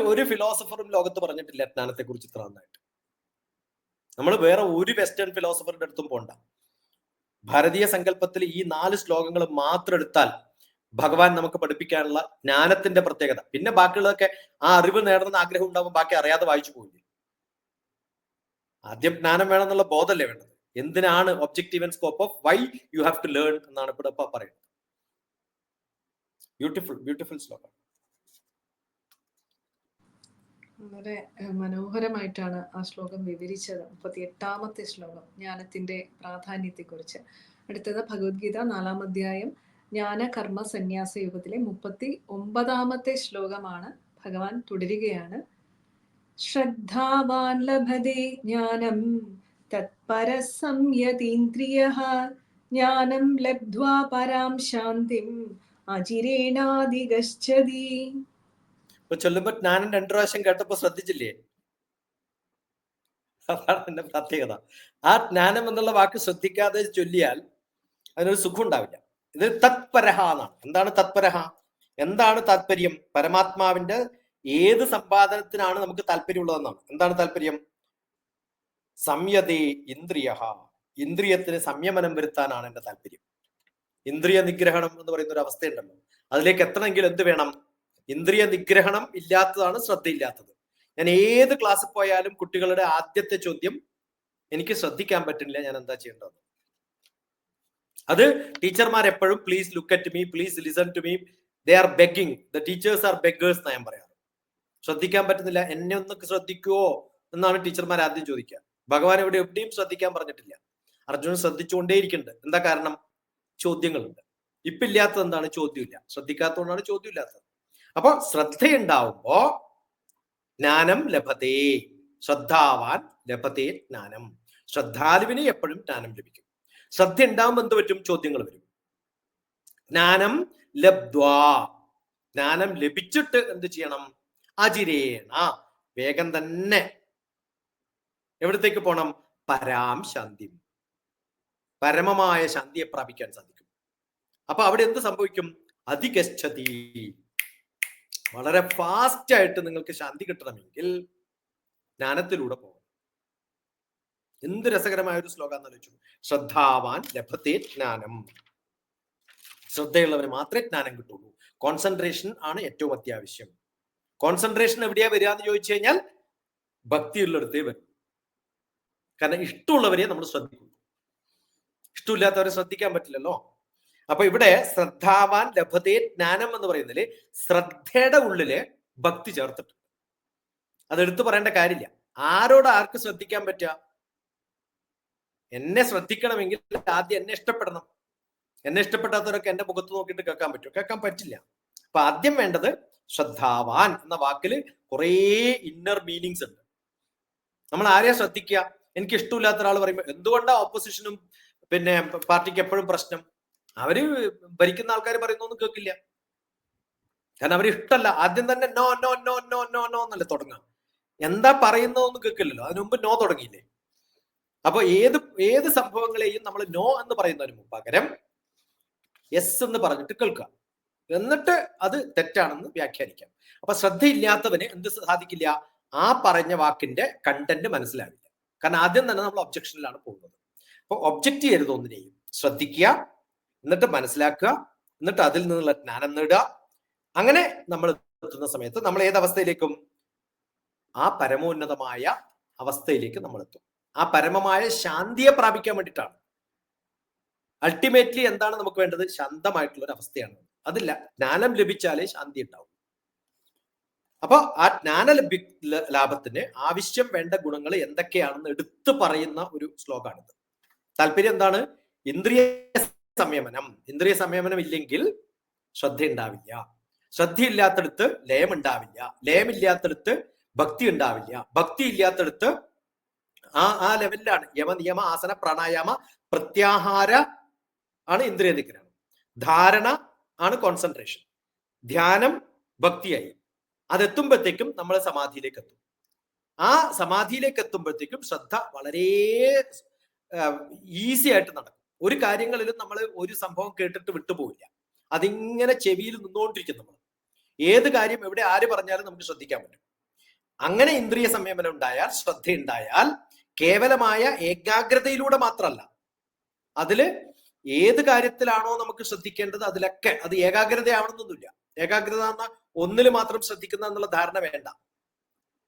ഒരു ഫിലോസഫറും ലോകത്ത് പറഞ്ഞിട്ടില്ല ജ്ഞാനത്തെ കുറിച്ച് ഇത്ര നന്നായിട്ട്. നമ്മൾ വേറെ ഒരു വെസ്റ്റേൺ ഫിലോസഫറുടെ അടുത്തും പോണ്ട. ഭാരതീയ സങ്കല്പത്തിൽ ഈ 4 ശ്ലോകങ്ങൾ മാത്രം എടുത്താൽ ഭഗവാൻ നമുക്ക് പഠിപ്പിക്കാനുള്ള ജ്ഞാനത്തിന്റെ പ്രത്യേകത. പിന്നെ ബാക്കിയുള്ളതൊക്കെ ആ അറിവ് നേടണമെന്ന് ആഗ്രഹം ഉണ്ടാകുമ്പോൾ ബാക്കി അറിയാതെ വായിച്ചു പോകില്ല. ആദ്യം ജ്ഞാനം വേണമെന്നുള്ള ബോധമല്ലേ വേണ്ടത്. എന്തിനാണ് objective and scope of why you have to learn എന്നാണ് ഇവിടെ പറയുന്നത്. ബ്യൂട്ടിഫുൾ ശ്ലോകം. വളരെ മനോഹരമായിട്ടാണ് ആ ശ്ലോകം വിവരിച്ചത്. 38ാമത്തെ ശ്ലോകം ജ്ഞാനത്തിന്റെ പ്രാധാന്യത്തെക്കുറിച്ച്. അടുത്തത് ഭഗവത്ഗീത 4ാം അധ്യായം ജ്ഞാന കർമ്മ സന്യാസ യോഗത്തിലെ 39ാമത്തെ ശ്ലോകമാണ്. ഭഗവാൻ തുടരുകയാണ്. ശ്രദ്ധാവാൻ ലഭതേ ജ്ഞാനം തത്പര സംയതീന്ദ്രിയഃ ജ്ഞാനം ലബ്ധ്വാ പരാം ശാന്തിം അചിരേണാധിഗച്ഛതി. ഇപ്പൊ ചൊല്ലുമ്പോ ജ്ഞാനം 2 പ്രാവശ്യം കേട്ടപ്പോ ശ്രദ്ധിച്ചില്ലേ? അതാണ് എന്റെ പ്രത്യേകത. ആ ജ്ഞാനം എന്നുള്ള വാക്ക് ശ്രദ്ധിക്കാതെ ചൊല്ലിയാൽ അതിനൊരു സുഖം ഉണ്ടാവില്ല. ഇത് തത്പരഹ എന്നാണ്. എന്താണ് തത്പരഹ? എന്താണ് താല്പര്യം? പരമാത്മാവിന്റെ ഏത് സമ്പാദനത്തിനാണ് നമുക്ക് താല്പര്യമുള്ളതെന്നാണ്. എന്താണ് താല്പര്യം? സംയതേ ഇന്ദ്രിയ, ഇന്ദ്രിയത്തിന് സംയമനം വരുത്താനാണ് എന്റെ താല്പര്യം. ഇന്ദ്രിയ നിഗ്രഹണം എന്ന് പറയുന്ന ഒരു അവസ്ഥയുണ്ടല്ലോ, അതിലേക്ക് എത്തണമെങ്കിൽ എന്ത് വേണം? ഇന്ദ്രിയ നിഗ്രഹണം ഇല്ലാത്തതാണ് ശ്രദ്ധയില്ലാത്തത്. ഞാൻ ഏത് ക്ലാസ്സിൽ പോയാലും കുട്ടികളുടെ ആദ്യത്തെ ചോദ്യം, എനിക്ക് ശ്രദ്ധിക്കാൻ പറ്റുന്നില്ല, ഞാൻ എന്താ ചെയ്യേണ്ടത്? അത് ടീച്ചർമാർ എപ്പോഴും please look at me, please listen to me, they are begging, the teachers are beggars എന്നാ ഞാൻ പറയാറ്. ശ്രദ്ധിക്കാൻ പറ്റുന്നില്ല, എന്നെ ഒന്ന് ശ്രദ്ധിക്കുവോ എന്നാണ് ടീച്ചർമാർ ആദ്യം ചോദിക്കുക. ഭഗവാൻ ഇവിടെ എവിടെയും ശ്രദ്ധിക്കാൻ പറഞ്ഞിട്ടില്ല. അർജുനൻ ശ്രദ്ധിച്ചുകൊണ്ടേയിരിക്കുന്നുണ്ട്. എന്താ കാരണം? ചോദ്യങ്ങളുണ്ട്. ഇപ്പൊ ഇല്ലാത്തത് എന്താണ്? ചോദ്യമില്ല. ശ്രദ്ധിക്കാത്തതുകൊണ്ടാണ് ചോദ്യം ഇല്ലാത്തത്. അപ്പൊ ശ്രദ്ധയുണ്ടാവുമ്പോ ജ്ഞാനം ലഭതേ, ശ്രദ്ധാവാൻ ലഭതേ ജ്ഞാനം. ശ്രദ്ധാലുവിന് എപ്പോഴും ജ്ഞാനം ലഭിക്കും. ശ്രദ്ധ ഉണ്ടാവുമ്പോൾ എന്ത് പറ്റും? ചോദ്യങ്ങൾ വരും. ജ്ഞാനം ലബ്ധ്വാ, ജ്ഞാനം ലഭിച്ചിട്ട് എന്ത് ചെയ്യണം? അജിരേണ, വേഗം തന്നെ എവിടത്തേക്ക് പോണം? പരാം ശാന്തി, പരമമായ ശാന്തിയെ പ്രാപിക്കാൻ സാധിക്കും. അപ്പൊ അവിടെ എന്ത് സംഭവിക്കും? അധിഗച്ഛതി, വളരെ ഫാസ്റ്റ് ആയിട്ട് നിങ്ങൾക്ക് ശാന്തി കിട്ടണമെങ്കിൽ ജ്ഞാനത്തിലൂടെ പോകണം. എന്ത് രസകരമായ ഒരു ശ്ലോകം ആലോചിച്ചു. ശ്രദ്ധാവാൻ ലഭത്തെ ജ്ഞാനം, ശ്രദ്ധയുള്ളവന് മാത്രമേ ജ്ഞാനം കിട്ടുള്ളൂ. കോൺസെൻട്രേഷൻ ആണ് ഏറ്റവും അത്യാവശ്യം. കോൺസെൻട്രേഷൻ എവിടെയാ വരിക എന്ന് ചോദിച്ചു കഴിഞ്ഞാൽ ഭക്തിയുള്ളിടത്തേ വരും. കാരണം ഇഷ്ടമുള്ളവരെ നമ്മൾ ശ്രദ്ധിക്കുന്നു, ഇഷ്ടമില്ലാത്തവരെ ശ്രദ്ധിക്കാൻ പറ്റില്ലല്ലോ. അപ്പൊ ഇവിടെ ശ്രദ്ധാവാൻ ലഭതേ ജ്ഞാനം എന്ന് പറയുന്നതില് ശ്രദ്ധയുടെ ഉള്ളില് ഭക്തി ചേർത്തിട്ടുണ്ട്. അതെടുത്തു പറയേണ്ട കാര്യമില്ല. ആരോട് ആർക്ക് ശ്രദ്ധിക്കാൻ പറ്റുക? എന്നെ ശ്രദ്ധിക്കണമെങ്കിൽ ആദ്യം എന്നെ ഇഷ്ടപ്പെടണം. എന്നെ ഇഷ്ടപ്പെടാത്തവരൊക്കെ എന്റെ മുഖത്ത് നോക്കിയിട്ട് കേൾക്കാൻ പറ്റും? കേൾക്കാൻ പറ്റില്ല. അപ്പൊ ആദ്യം വേണ്ടത് ശ്രദ്ധാവാൻ എന്ന വാക്കില് കുറേ ഇന്നർ മീനിങ്സ് ഉണ്ട്. നമ്മൾ ആരെയാ ശ്രദ്ധിക്കുക? എനിക്ക് ഇഷ്ടമില്ലാത്ത ഒരാൾ പറയുമ്പോൾ എന്തുകൊണ്ടാ ഓപ്പോസിഷനും പിന്നെ പാർട്ടിക്ക് എപ്പോഴും പ്രശ്നം? അവര് ഭരിക്കുന്ന ആൾക്കാർ പറയുന്നൊന്നും കേൾക്കില്ല. കാരണം അവര് ഇഷ്ടമല്ല. ആദ്യം തന്നെ no no no no no no എന്നല്ലേ തുടങ്ങാം. എന്താ പറയുന്നതൊന്നും കേൾക്കില്ലല്ലോ, അതിനു മുമ്പ് നോ തുടങ്ങിയില്ലേ. അപ്പൊ ഏത് സംഭവങ്ങളെയും നമ്മൾ നോ എന്ന് പറയുന്നതിന് പകരം യെസ് എന്ന് പറഞ്ഞിട്ട് കേൾക്കാം. എന്നിട്ട് അത് തെറ്റാണെന്ന് വ്യാഖ്യാനിക്കാം. അപ്പൊ ശ്രദ്ധയില്ലാത്തവന് എന്ത് സാധിക്കില്ല? ആ പറഞ്ഞ വാക്കിന്റെ കണ്ടന്റ് മനസ്സിലാവില്ല. കാരണം ആദ്യം തന്നെ നമ്മൾ ഒബ്ജക്ഷനിലാണ് പോകുന്നത്. അപ്പൊ ഒബ്ജക്റ്റ് ചെയ്യരുത് ഒന്നിനെയും. ശ്രദ്ധിക്കുക, എന്നിട്ട് മനസ്സിലാക്കുക, എന്നിട്ട് അതിൽ നിന്നുള്ള ജ്ഞാനം നേടുക. അങ്ങനെ നമ്മൾ എത്തുന്ന സമയത്ത് നമ്മൾ ഏതവസ്ഥയിലേക്കും? ആ പരമോന്നതമായ അവസ്ഥയിലേക്ക് നമ്മൾ എത്തും. ആ പരമമായ ശാന്തിയെ പ്രാപിക്കാൻ വേണ്ടിയിട്ടാണ്. അൾട്ടിമേറ്റ്ലി എന്താണ് നമുക്ക് വേണ്ടത്? ശാന്തമായിട്ടുള്ള ഒരു അവസ്ഥയാണ്. അതില്ല, ജ്ഞാനം ലഭിച്ചാലേ ശാന്തി ഉണ്ടാവും. അപ്പൊ ആ ജ്ഞാന ലാഭത്തിന് ആവശ്യം വേണ്ട ഗുണങ്ങൾ എന്തൊക്കെയാണെന്ന് എടുത്തു പറയുന്ന ഒരു ശ്ലോകമാണിത്. താല്പര്യം എന്താണ്? ഇന്ദ്രിയ സംയമനം. ഇന്ദ്രിയ സംയമനം ഇല്ലെങ്കിൽ ശ്രദ്ധ ഉണ്ടാവില്ല. ശ്രദ്ധയില്ലാത്തടുത്ത് ലയം ഉണ്ടാവില്ല. ലയമില്ലാത്തടുത്ത് ഭക്തി ഉണ്ടാവില്ല. ഭക്തി ഇല്ലാത്തടുത്ത് ആ ലെവലിലാണ് യമ നിയമ ആസന പ്രാണായാമ പ്രത്യാഹാര ആണ് ഇന്ദ്രിയ നിഗ്രഹം. ധാരണ ആണ് കോൺസെൻട്രേഷൻ. ധ്യാനം ഭക്തിയായി. അതെത്തുമ്പോഴത്തേക്കും നമ്മൾ സമാധിയിലേക്ക് എത്തും. ആ സമാധിയിലേക്ക് എത്തുമ്പോഴത്തേക്കും ശ്രദ്ധ വളരെ ഈസി ആയിട്ട് നടക്കും. ഒരു കാര്യങ്ങളിലും നമ്മൾ ഒരു സംഭവം കേട്ടിട്ട് വിട്ടുപോകില്ല. അതിങ്ങനെ ചെവിയിൽ നിന്നുകൊണ്ടിരിക്കും. നമ്മൾ ഏത് കാര്യം എവിടെ ആര് പറഞ്ഞാലും നമുക്ക് ശ്രദ്ധിക്കാൻ പറ്റും. അങ്ങനെ ഇന്ദ്രിയ സംയമനം ഉണ്ടായാൽ, ശ്രദ്ധയുണ്ടായാൽ, കേവലമായ ഏകാഗ്രതയിലൂടെ മാത്രമല്ല, അതില് ഏത് കാര്യത്തിലാണോ നമുക്ക് ശ്രദ്ധിക്കേണ്ടത് അതിലൊക്കെ അത് ഏകാഗ്രതയാവണമെന്നൊന്നുമില്ല. ഏകാഗ്രത എന്ന ഒന്നിൽ മാത്രം ശ്രദ്ധിക്കുന്ന എന്നുള്ള ധാരണ വേണ്ട.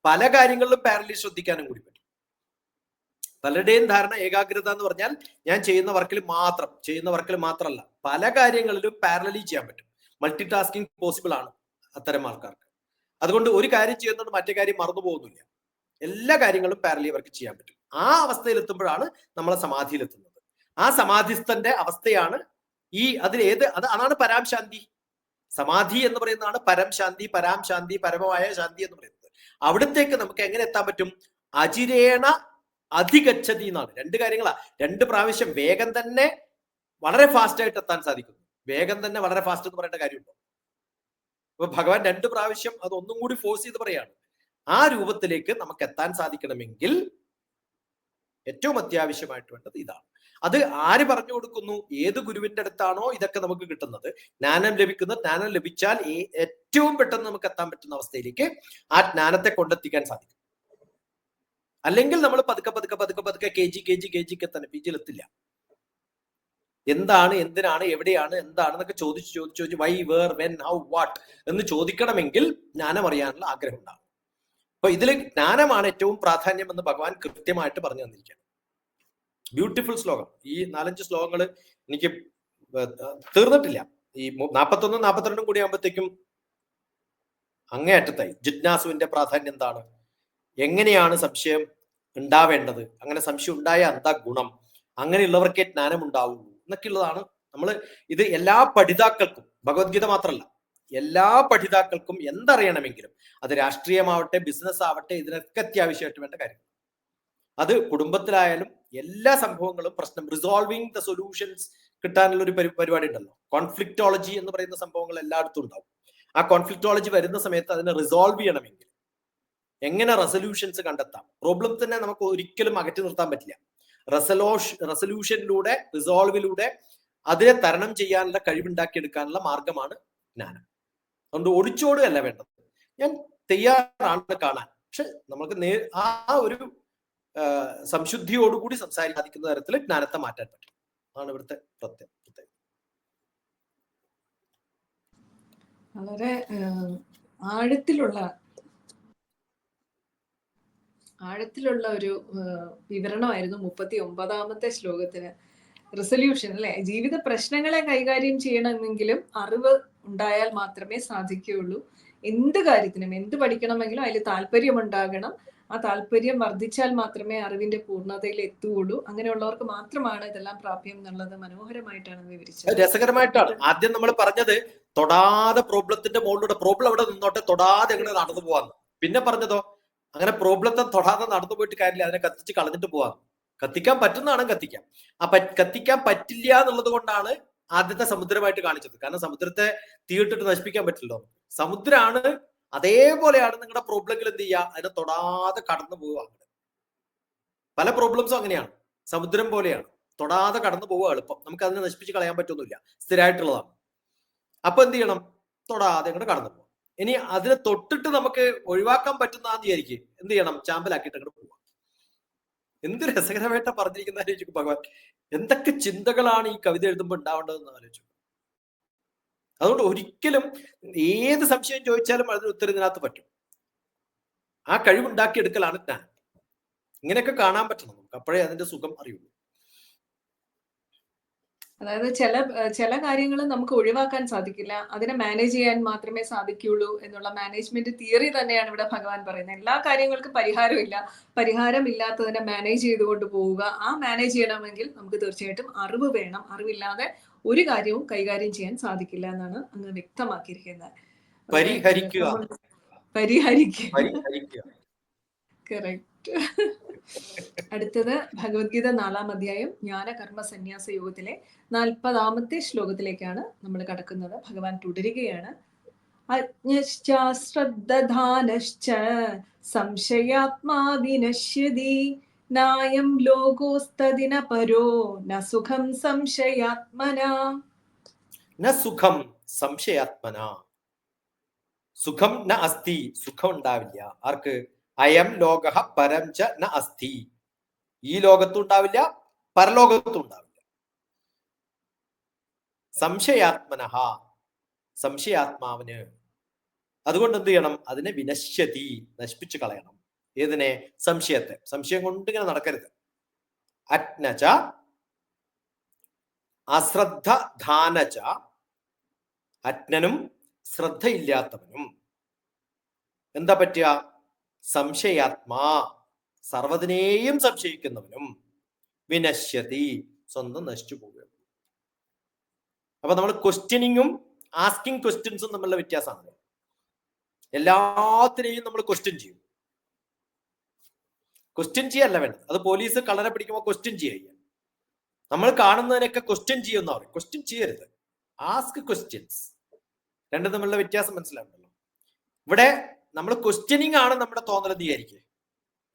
പല കാര്യങ്ങളിലും പാരലി ശ്രദ്ധിക്കാനും കൂടി പറ്റും. പലരുടെയും ധാരണ ഏകാഗ്രത എന്ന് പറഞ്ഞാൽ ഞാൻ ചെയ്യുന്ന വർക്കിൽ മാത്രമല്ല, പല കാര്യങ്ങളിലും പാരലി ചെയ്യാൻ പറ്റും. മൾട്ടി ടാസ്കിങ് പോസിബിൾ ആണ് അത്തരം ആൾക്കാർക്ക്. അതുകൊണ്ട് ഒരു കാര്യം ചെയ്യുന്നത് മറ്റേ കാര്യം മറന്നു പോകുന്നില്ല. എല്ലാ കാര്യങ്ങളും പാരലി അവർക്ക് ചെയ്യാൻ പറ്റും. ആ അവസ്ഥയിൽ എത്തുമ്പോഴാണ് നമ്മളെ സമാധിയിലെത്തുന്നത്. ആ സമാധിസ്ഥന്റെ അവസ്ഥയാണ് അതാണ് പരാം ശാന്തി. സമാധി എന്ന് പറയുന്നതാണ് പരം ശാന്തി, പരാം ശാന്തി, പരമമായ ശാന്തി എന്ന് പറയുന്നത്. അവിടത്തേക്ക് നമുക്ക് എങ്ങനെ എത്താൻ പറ്റും? അജിരേണ അധിഗച്ഛതി എന്നാണ്. രണ്ട് കാര്യങ്ങളാ. 2 പ്രാവശ്യം വേഗം തന്നെ വളരെ ഫാസ്റ്റ് ആയിട്ട് എത്താൻ സാധിക്കുന്നു. വേഗം തന്നെ വളരെ ഫാസ്റ്റ് എന്ന് പറയേണ്ട കാര്യമുണ്ടോ? അപ്പൊ ഭഗവാൻ 2 പ്രാവശ്യം അത് ഒന്നും കൂടി ഫോഴ്സ് ചെയ്ത് പറയാണ്. ആ രൂപത്തിലേക്ക് നമുക്ക് എത്താൻ സാധിക്കണമെങ്കിൽ ഏറ്റവും അത്യാവശ്യമായിട്ട് വേണ്ടത് ഇതാണ്. അത് ആര് പറഞ്ഞു കൊടുക്കുന്നു? ഏത് ഗുരുവിന്റെ അടുത്താണോ ഇതൊക്കെ നമുക്ക് കിട്ടുന്നത്, ജ്ഞാനം ലഭിക്കുന്നത്, ജ്ഞാനം ലഭിച്ചാൽ ഏറ്റവും പെട്ടെന്ന് നമുക്ക് എത്താൻ പറ്റുന്ന അവസ്ഥയിലേക്ക് ആ ജ്ഞാനത്തെ കൊണ്ടെത്തിക്കാൻ സാധിക്കും. അല്ലെങ്കിൽ നമ്മൾ പതുക്കെ പതുക്കെ പതുക്കെ പതുക്കെ കെ ജിക്ക് തന്നെ PG എത്തില്ല. എന്താണ്, എന്തിനാണ്, എവിടെയാണ്, എന്താണെന്നൊക്കെ ചോദിച്ച് why, where, when, how, what എന്ന് ചോദിക്കണമെങ്കിൽ ജ്ഞാനം അറിയാനുള്ള ആഗ്രഹം ഉണ്ടാകും. അപ്പൊ ഇതിൽ ജ്ഞാനമാണ് ഏറ്റവും പ്രാധാന്യം എന്ന് ഭഗവാൻ കൃത്യമായിട്ട് പറഞ്ഞു തന്നിരിക്കുകയാണ്. ബ്യൂട്ടിഫുൾ ശ്ലോകം. ഈ 4-5 ശ്ലോകങ്ങൾ എനിക്ക് തീർന്നിട്ടില്ല. ഈ 41, 42 കൂടി ആകുമ്പോഴത്തേക്കും അങ്ങേയറ്റത്തായി. ജിജ്ഞാസുവിന്റെ പ്രാധാന്യം എന്താണ്, എങ്ങനെയാണ് സംശയം ഉണ്ടാവേണ്ടത്, അങ്ങനെ സംശയം ഉണ്ടായ എന്താ ഗുണം, അങ്ങനെയുള്ളവർക്കേ ജ്ഞാനം ഉണ്ടാവുള്ളൂ എന്നൊക്കെയുള്ളതാണ്. നമ്മൾ ഇത് എല്ലാ പഠിതാക്കൾക്കും, ഭഗവത്ഗീത മാത്രമല്ല, എല്ലാ പഠിതാക്കൾക്കും എന്തറിയണമെങ്കിലും, അത് രാഷ്ട്രീയമാവട്ടെ ബിസിനസ് ആവട്ടെ, ഇതിനൊക്കെ അത്യാവശ്യമായിട്ട് വേണ്ട കാര്യം. അത് കുടുംബത്തിലായാലും എല്ലാ സംഭവങ്ങളും പ്രശ്നം റിസോൾവിങ് ദ സൊല്യൂഷൻസ് കിട്ടാനുള്ള ഒരു പരിപാടി ഉണ്ടല്ലോ. കോൺഫ്ലിക്റ്റോളജി എന്ന് പറയുന്ന സംഭവങ്ങൾ എല്ലായിടത്തും ഉണ്ടാവും. ആ കോൺഫ്ലിക്റ്റോളജി വരുന്ന സമയത്ത് അതിനെ റിസോൾവ് ചെയ്യണമെങ്കിൽ എങ്ങനെ റെസൊല്യൂഷൻസ് കണ്ടെത്താം, പ്രോബ്ലം തന്നെ നമുക്ക് ഒരിക്കലും അകറ്റി നിർത്താൻ പറ്റില്ല. റെസൊല്യൂഷനിലൂടെ, റിസോൾവിലൂടെ അതിനെ തരണം ചെയ്യാനുള്ള കഴിവുണ്ടാക്കിയെടുക്കാനുള്ള മാർഗമാണ് ജ്ഞാനം. അതുകൊണ്ട് ഒളിച്ചോടുകയല്ല വേണ്ടത്. ഞാൻ തയ്യാറാണ് കാണാൻ, പക്ഷെ നമുക്ക് ആ ഒരു സംശുദ്ധിയോടുകൂടി സംസാരിക്കുന്ന തരത്തിൽ ജ്ഞാനത്തെ മാറ്റാൻ പറ്റും. അതാണ് ഇവിടുത്തെ പ്രത്യേകത. വളരെ ആഴത്തിലുള്ള ഒരു വിവരണമായിരുന്നു 39ാമത്തെ ശ്ലോകത്തിന്. റെസൊല്യൂഷൻ അല്ലെ, ജീവിത പ്രശ്നങ്ങളെ കൈകാര്യം ചെയ്യണമെങ്കിലും അറിവ് ഉണ്ടായാൽ മാത്രമേ സാധിക്കുകയുള്ളൂ. എന്ത് കാര്യത്തിനും, എന്ത് പഠിക്കണമെങ്കിലും അതിൽ താല്പര്യം ഉണ്ടാകണം. ആ താല്പര്യം വർദ്ധിച്ചാൽ മാത്രമേ അറിവിന്റെ പൂർണ്ണതയിൽ എത്തുകയുള്ളൂ. അങ്ങനെയുള്ളവർക്ക് മാത്രമാണ് ഇതെല്ലാം പ്രാപ്യം എന്നുള്ളത് മനോഹരമായിട്ടാണ് വിവരിച്ചത്. രസകരമായിട്ടാണ്. ആദ്യം നമ്മൾ പറഞ്ഞത് തൊടാതെ പ്രോബ്ലത്തിന്റെ മുകളിലൂടെ, പ്രോബ്ലം അവിടെ നിന്നോട്ടെ, തൊടാതെ എങ്ങനെ നടന്നു പോവാന്ന്. പിന്നെ പറഞ്ഞതോ അങ്ങനെ പ്രോബ്ലത്തെ തൊടാതെ നടന്നു പോയിട്ട് കാര്യമില്ല, അതിനെ കത്തിച്ച് കളഞ്ഞിട്ട് പോവാം. കത്തിക്കാൻ പറ്റുന്നതാണ് കത്തിക്കാം. കത്തിക്കാൻ പറ്റില്ല എന്നുള്ളത് കൊണ്ടാണ് ആദ്യത്തെ സമുദ്രമായിട്ട് കാണിച്ചത്. കാരണം സമുദ്രത്തെ തീയിട്ടിട്ട് നശിപ്പിക്കാൻ പറ്റില്ലല്ലോ. സമുദ്രമാണ്, അതേപോലെയാണ് നിങ്ങളുടെ പ്രോബ്ലങ്ങൾ. എന്ത് ചെയ്യുക, അതിനെ തൊടാതെ കടന്നു പോവുക. പല പ്രോബ്ലംസും അങ്ങനെയാണ്, സമുദ്രം പോലെയാണ്, തൊടാതെ കടന്നു പോവുക എളുപ്പം. നമുക്ക് അതിനെ നശിപ്പിച്ച് കളയാൻ പറ്റൊന്നുമില്ല, സ്ഥിരമായിട്ടുള്ളതാണ്. അപ്പൊ എന്ത് ചെയ്യണം, തൊടാതെ അങ്ങോട്ട് കടന്നു പോകാം. ഇനി അതിനെ തൊട്ടിട്ട് നമുക്ക് ഒഴിവാക്കാൻ പറ്റുന്നതാന്ന് വിചാരിക്കും, എന്ത് ചെയ്യണം, ചാമ്പലാക്കിയിട്ട് അങ്ങോട്ട് പോവാം. എന്ത് രസകരമായിട്ടാ പറഞ്ഞിരിക്കുന്ന ആലോചിക്കും ഭഗവാൻ. എന്തൊക്കെ ചിന്തകളാണ് ഈ കവിത എഴുതുമ്പോൾ ഉണ്ടാവേണ്ടതെന്ന് ആലോചിച്ചു. അതുകൊണ്ട് ഒരിക്കലും ഏത് സംശയം ചോദിച്ചാലും അതിന് ഉത്തരം ഇതിനകത്ത് പറ്റും. ആ കഴിവുണ്ടാക്കിയെടുക്കലാണ് ജ്ഞാനം. ഇങ്ങനെയൊക്കെ കാണാൻ പറ്റണം നമുക്ക്, അപ്പോഴേ അതിന്റെ സുഖം അറിയുള്ളൂ. അതായത് ചില കാര്യങ്ങൾ നമുക്ക് ഒഴിവാക്കാൻ സാധിക്കില്ല, അതിനെ മാനേജ് ചെയ്യാൻ മാത്രമേ സാധിക്കുകയുള്ളൂ എന്നുള്ള മാനേജ്മെന്റ് തിയറി തന്നെയാണ് ഇവിടെ ഭഗവാൻ പറയുന്നത്. എല്ലാ കാര്യങ്ങൾക്കും പരിഹാരമില്ല, പരിഹാരമില്ലാത്തതിനെ മാനേജ് ചെയ്തുകൊണ്ട് പോവുക. ആ മാനേജ് ചെയ്യണമെങ്കിൽ നമുക്ക് തീർച്ചയായിട്ടും അറിവ് വേണം. അറിവില്ലാതെ ഒരു കാര്യവും കൈകാര്യം ചെയ്യാൻ സാധിക്കില്ല എന്നാണ് അങ്ങ് വ്യക്തമാക്കിയിരിക്കുന്നത്. പരിഹരിക്കുക. കറക്റ്റ്. അടുത്തത് ഭഗവത്ഗീത 4-ാം അധ്യായം ജ്ഞാനകർമ്മ സന്യാസ യോഗത്തിലെ 40ാമത്തെ ശ്ലോകത്തിലേക്കാണ് നമ്മൾ കടക്കുന്നത്. ഭഗവാൻ തുടരുകയാണ്. അജ്ഞശ്ച ശ്രദ്ധധാനശ്ച സംശയാത്മാ വിനശ്യതി നായം ലോകോസ്തദിന പരോ ന സുഖം സംശയാത്മനാ. ന സുഖം സംശയാത്മനാ. സുഖം ന അസ്തി, സുഖം ഉണ്ടാവില്ല. ആർക്ക്? അയം ലോക പരം ച ന അസ്തി. ഈ ലോകത്തും ഉണ്ടാവില്ല, പരലോകത്തും ഉണ്ടാവില്ല. സംശയാത്മനഃ, സംശയാത്മാവിന്. അതുകൊണ്ട് എന്ത് ചെയ്യണം, അതിനെ വിനശ്യതി, നശിപ്പിച്ചു കളയണം. ഏതിനെ? സംശയത്തെ. സംശയം കൊണ്ട് ഇങ്ങനെ നടക്കരുത്. അജ്ഞച അശ്രദ്ധ ധാനച, അജ്ഞനും ശ്രദ്ധയില്ലാത്തവനും. എന്താ പറ്റുക? സംശയാത്മാ, സർവ്വതിനെയും സംശയിക്കുന്നവനും. വിനശ്യതി, സ്വന്തം നശിച്ചു പോകുക. അപ്പൊ നമ്മൾ ക്വസ്റ്റ്യനിങ്ങും ആസ്കിങ് ക്വസ്റ്റ്യൻസും തമ്മിലുള്ള വ്യത്യാസമാണ്. എല്ലാത്തിനെയും നമ്മൾ ക്വസ്റ്റ്യൻ ചെയ്യും. ക്വസ്റ്റ്യൻ ചെയ്യല്ല വേണ്ടത്. അത് പോലീസ് കള്ളനെ പിടിക്കുമ്പോൾ ക്വസ്റ്റ്യൻ ചെയ്യുക. നമ്മൾ കാണുന്നതിനൊക്കെ ക്വസ്റ്റ്യൻ ചെയ്യുന്ന പറയും. ക്വസ്റ്റ്യൻ ചെയ്യരുത്, ആസ്ക് ക്വസ്റ്റ്യൻസ്. രണ്ടും തമ്മിലുള്ള വ്യത്യാസം മനസ്സിലാവുന്നല്ലോ. ഇവിടെ നമ്മൾ ക്വസ്റ്റ്യനിങ് ആണ് നമ്മുടെ തോന്നൽ എന്ന് വിചാരിക്കുക.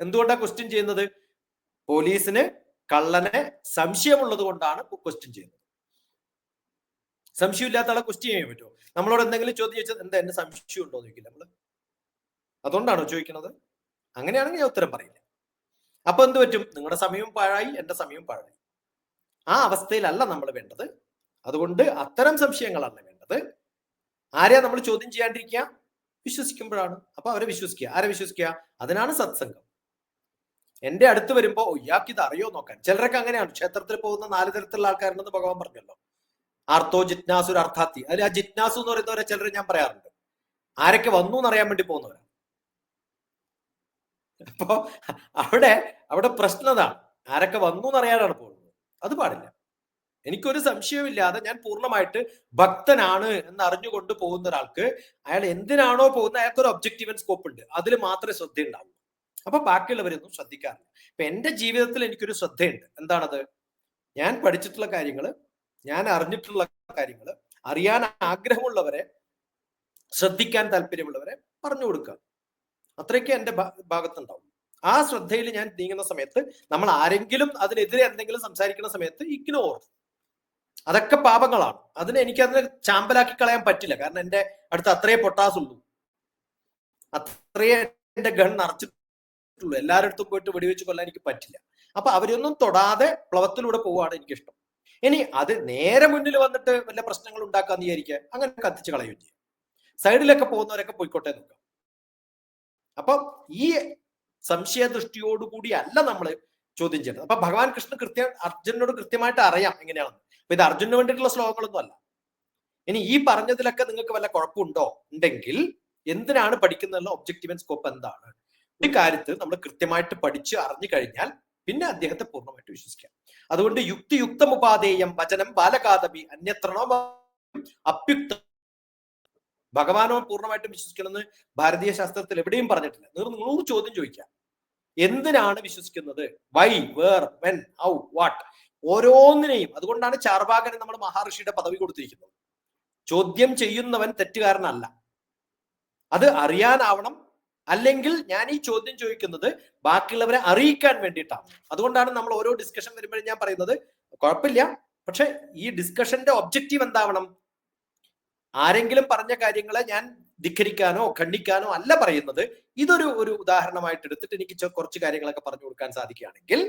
എന്തുകൊണ്ടാണ് ക്വസ്റ്റ്യൻ ചെയ്യുന്നത്? പോലീസിന് കള്ളനെ സംശയമുള്ളത് കൊണ്ടാണ് ക്വസ്റ്റ്യൻ ചെയ്യുന്നത്. സംശയമില്ലാത്ത ആളെ ക്വസ്റ്റ്യൻ ചെയ്യാൻ പറ്റുമോ? നമ്മളോട് എന്തെങ്കിലും ചോദ്യം ചോദിച്ചാൽ എന്താ എന്നെ സംശയം ഉണ്ടോ എന്ന് ചോദിക്കില്ല നമ്മള്. അതുകൊണ്ടാണോ ചോദിക്കുന്നത്? അങ്ങനെയാണെങ്കിൽ ഞാൻ ഉത്തരം പറയില്ല. അപ്പൊ എന്ത് പറ്റും? നിങ്ങളുടെ സമയവും പാഴായി, എന്റെ സമയവും പാഴായി. ആ അവസ്ഥയിലല്ല നമ്മൾ വേണ്ടത്. അതുകൊണ്ട് അത്തരം സംശയങ്ങളല്ല വേണ്ടത്. ആരെയാ നമ്മൾ ചോദ്യം ചെയ്യാണ്ടിരിക്കുക? വിശ്വസിക്കുമ്പോഴാണ്. അപ്പൊ അവരെ വിശ്വസിക്കുക. ആരെ വിശ്വസിക്കുക? അതിനാണ് സത്സംഗം. എന്റെ അടുത്ത് വരുമ്പോ ഇയാൾക്ക് ഇത് അറിയോ നോക്കാൻ. ചിലരൊക്കെ അങ്ങനെയാണ്. ക്ഷേത്രത്തിൽ പോകുന്ന 4 തരത്തിലുള്ള ആൾക്കാരുണ്ടെന്ന് ഭഗവാൻ പറഞ്ഞല്ലോ. ആർത്തോ ജിജ്ഞാസുര അർത്ഥാത്തി. അതിൽ ആ ജിജ്ഞാസു എന്ന് പറയുന്നവരെ ചിലർ ഞാൻ പറയാറുണ്ട്, ആരൊക്കെ വന്നു എന്നറിയാൻ വേണ്ടി പോകുന്നവരാണ്. അപ്പോ അവിടെ പ്രശ്നം അതാണ്. ആരൊക്കെ വന്നു എന്നറിയാനാണ് പോകുന്നത്. അത് പാടില്ല. എനിക്കൊരു സംശയമില്ലാതെ ഞാൻ പൂർണ്ണമായിട്ട് ഭക്തനാണ് എന്ന് അറിഞ്ഞുകൊണ്ട് പോകുന്ന ഒരാൾക്ക് അയാൾ എന്തിനാണോ പോകുന്നത് അയാൾക്കൊരു ഒബ്ജക്റ്റീവ് ആൻഡ് സ്കോപ്പ് ഉണ്ട്. അതിൽ മാത്രമേ ശ്രദ്ധ ഉണ്ടാവൂ. അപ്പൊ ബാക്കിയുള്ളവരൊന്നും ശ്രദ്ധിക്കാറില്ല. ഇപ്പൊ എന്റെ ജീവിതത്തിൽ എനിക്കൊരു ശ്രദ്ധയുണ്ട്. എന്താണത്? ഞാൻ പഠിച്ചിട്ടുള്ള കാര്യങ്ങള്, ഞാൻ അറിഞ്ഞിട്ടുള്ള കാര്യങ്ങള്, അറിയാൻ ആഗ്രഹമുള്ളവരെ, ശ്രദ്ധിക്കാൻ താല്പര്യമുള്ളവരെ പറഞ്ഞു കൊടുക്കുക. അത്രയ്ക്ക് എന്റെ ഭാഗത്തുണ്ടാവും. ആ ശ്രദ്ധയിൽ ഞാൻ നീങ്ങുന്ന സമയത്ത് നമ്മൾ ആരെങ്കിലും അതിനെതിരെ എന്തെങ്കിലും സംസാരിക്കുന്ന സമയത്ത് ഇഗ്നോർ. അതൊക്കെ പാപങ്ങളാണ്. എനിക്കതിനെ ചാമ്പലാക്കി കളയാൻ പറ്റില്ല. കാരണം എന്റെ അടുത്ത് അത്രയേ പൊട്ടാസ് ഉള്ളൂ, അത്രയേ എന്റെ ഗൺ നിറച്ചിട്ടുള്ളൂ. എല്ലാവരുടെ അടുത്തും പോയിട്ട് വെടിവെച്ച് കൊല്ലാൻ എനിക്ക് പറ്റില്ല. അപ്പൊ അവരൊന്നും തൊടാതെ പ്ലവത്തിലൂടെ പോവുകയാണ് എനിക്കിഷ്ടം. ഇനി അത് നേരെ മുന്നിൽ വന്നിട്ട് വല്ല പ്രശ്നങ്ങൾ ഉണ്ടാക്കാന്ന് വിചാരിക്കുക, അങ്ങനെ കത്തിച്ച് കളയുകയും ചെയ്യും. സൈഡിലൊക്കെ പോകുന്നവരൊക്കെ പോയിക്കോട്ടെ നോക്കാം. അപ്പം ഈ സംശയദൃഷ്ടിയോടുകൂടി അല്ല നമ്മൾ ചോദ്യം ചെയ്യുന്നത്. അപ്പൊ ഭഗവാൻ കൃഷ്ണൻ അർജുനോട് കൃത്യമായിട്ട് അറിയാം എങ്ങനെയാണെന്ന്. അപ്പൊ ഇത് അർജുനന് വേണ്ടിയിട്ടുള്ള ശ്ലോകങ്ങളൊന്നും അല്ല. ഇനി ഈ പറഞ്ഞതിലൊക്കെ നിങ്ങൾക്ക് വല്ല കുഴപ്പമുണ്ടോ ഉണ്ടെങ്കിൽ എന്തിനാണ് പഠിക്കുന്നതിനുള്ള ഒബ്ജക്റ്റീവ് ആൻഡ് സ്കോപ്പ് എന്താണ്? ഈ കാര്യത്തിൽ നമ്മൾ കൃത്യമായിട്ട് പഠിച്ച് അറിഞ്ഞു കഴിഞ്ഞാൽ പിന്നെ അദ്ദേഹത്തെ പൂർണ്ണമായിട്ട് വിശ്വസിക്കാം. അതുകൊണ്ട് യുക്തിയുക്തമുപാധേയം വചനം ബാലകാദപി അന്യത്രണോ അപ്യുക്ത. ഭഗവാനോ പൂർണ്ണമായിട്ടും വിശ്വസിക്കണമെന്ന് ഭാരതീയ ശാസ്ത്രത്തിൽ എവിടെയും പറഞ്ഞിട്ടില്ല. 100 ചോദ്യം ചോദിക്കാം. എന്തിനാണ് വിശ്വസിക്കുന്നത്? Why, where, when, how, what, ഓരോന്നിനെയും. അതുകൊണ്ടാണ് ചാർവാകന് നമ്മൾ മഹർഷിയുടെ പദവി കൊടുത്തിരിക്കുന്നത്. ചോദ്യം ചെയ്യുന്നവൻ തെറ്റുകാരനല്ല, അത് അറിയാനാവണം. അല്ലെങ്കിൽ ഞാൻ ഈ ചോദ്യം ചോദിക്കുന്നത് ബാക്കിയുള്ളവരെ അറിയിക്കാൻ വേണ്ടിയിട്ടാണ്. അതുകൊണ്ടാണ് നമ്മൾ ഓരോ ഡിസ്കഷൻ വരുമ്പോഴും ഞാൻ പറയുന്നത് കുഴപ്പമില്ല, പക്ഷെ ഈ ഡിസ്കഷന്റെ ഒബ്ജക്റ്റീവ് എന്താവണം? ആരെങ്കിലും പറഞ്ഞ കാര്യങ്ങളെ ഞാൻ ധിക്കരിക്കാനോ ഖണ്ഡിക്കാനോ അല്ല പറയുന്നത്. ഇതൊരു ഉദാഹരണമായിട്ട് എടുത്തിട്ട് എനിക്ക് കുറച്ച് കാര്യങ്ങളൊക്കെ പറഞ്ഞു കൊടുക്കാൻ സാധിക്കുകയാണെങ്കിൽ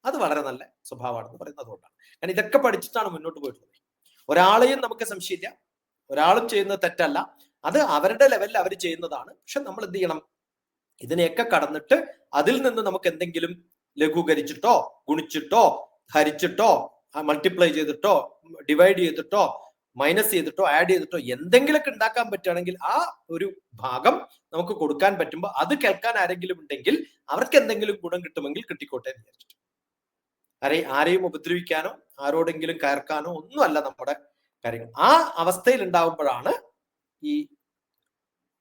അത് വളരെ നല്ല സ്വഭാവമാണെന്ന് പറയുന്നത് അതുകൊണ്ടാണ്. കാരണം ഇതൊക്കെ പഠിച്ചിട്ടാണ് മുന്നോട്ട് പോയിട്ടുള്ളത്. ഒരാളെയും നമുക്ക് സംശയമില്ല, ഒരാളും ചെയ്യുന്നത് തെറ്റല്ല. അത് അവരുടെ ലെവലിൽ അവർ ചെയ്യുന്നതാണ്. പക്ഷെ നമ്മൾ എന്ത് ചെയ്യണം? ഇതിനെയൊക്കെ കടന്നിട്ട് അതിൽ നിന്ന് നമുക്ക് എന്തെങ്കിലും ലഘൂകരിച്ചിട്ടോ ഗുണിച്ചിട്ടോ ഹരിച്ചിട്ടോ മൾട്ടിപ്ലൈ ചെയ്തിട്ടോ ഡിവൈഡ് ചെയ്തിട്ടോ മൈനസ് ചെയ്തിട്ടോ ആഡ് ചെയ്തിട്ടോ എന്തെങ്കിലുമൊക്കെ ഉണ്ടാക്കാൻ പറ്റുകയാണെങ്കിൽ ആ ഒരു ഭാഗം നമുക്ക് കൊടുക്കാൻ പറ്റുമ്പോൾ അത് കേൾക്കാൻ ആരെങ്കിലും ഉണ്ടെങ്കിൽ അവർക്ക് എന്തെങ്കിലും ഗുണം കിട്ടുമെങ്കിൽ കിട്ടിക്കോട്ടെ എന്ന് വിചാരിച്ചിട്ട്. ആരെയും ഉപദ്രവിക്കാനോ ആരോടെങ്കിലും കയർക്കാനോ ഒന്നുമല്ല നമ്മുടെ കാര്യങ്ങൾ. ആ അവസ്ഥയിൽ ഉണ്ടാവുമ്പോഴാണ് ഈ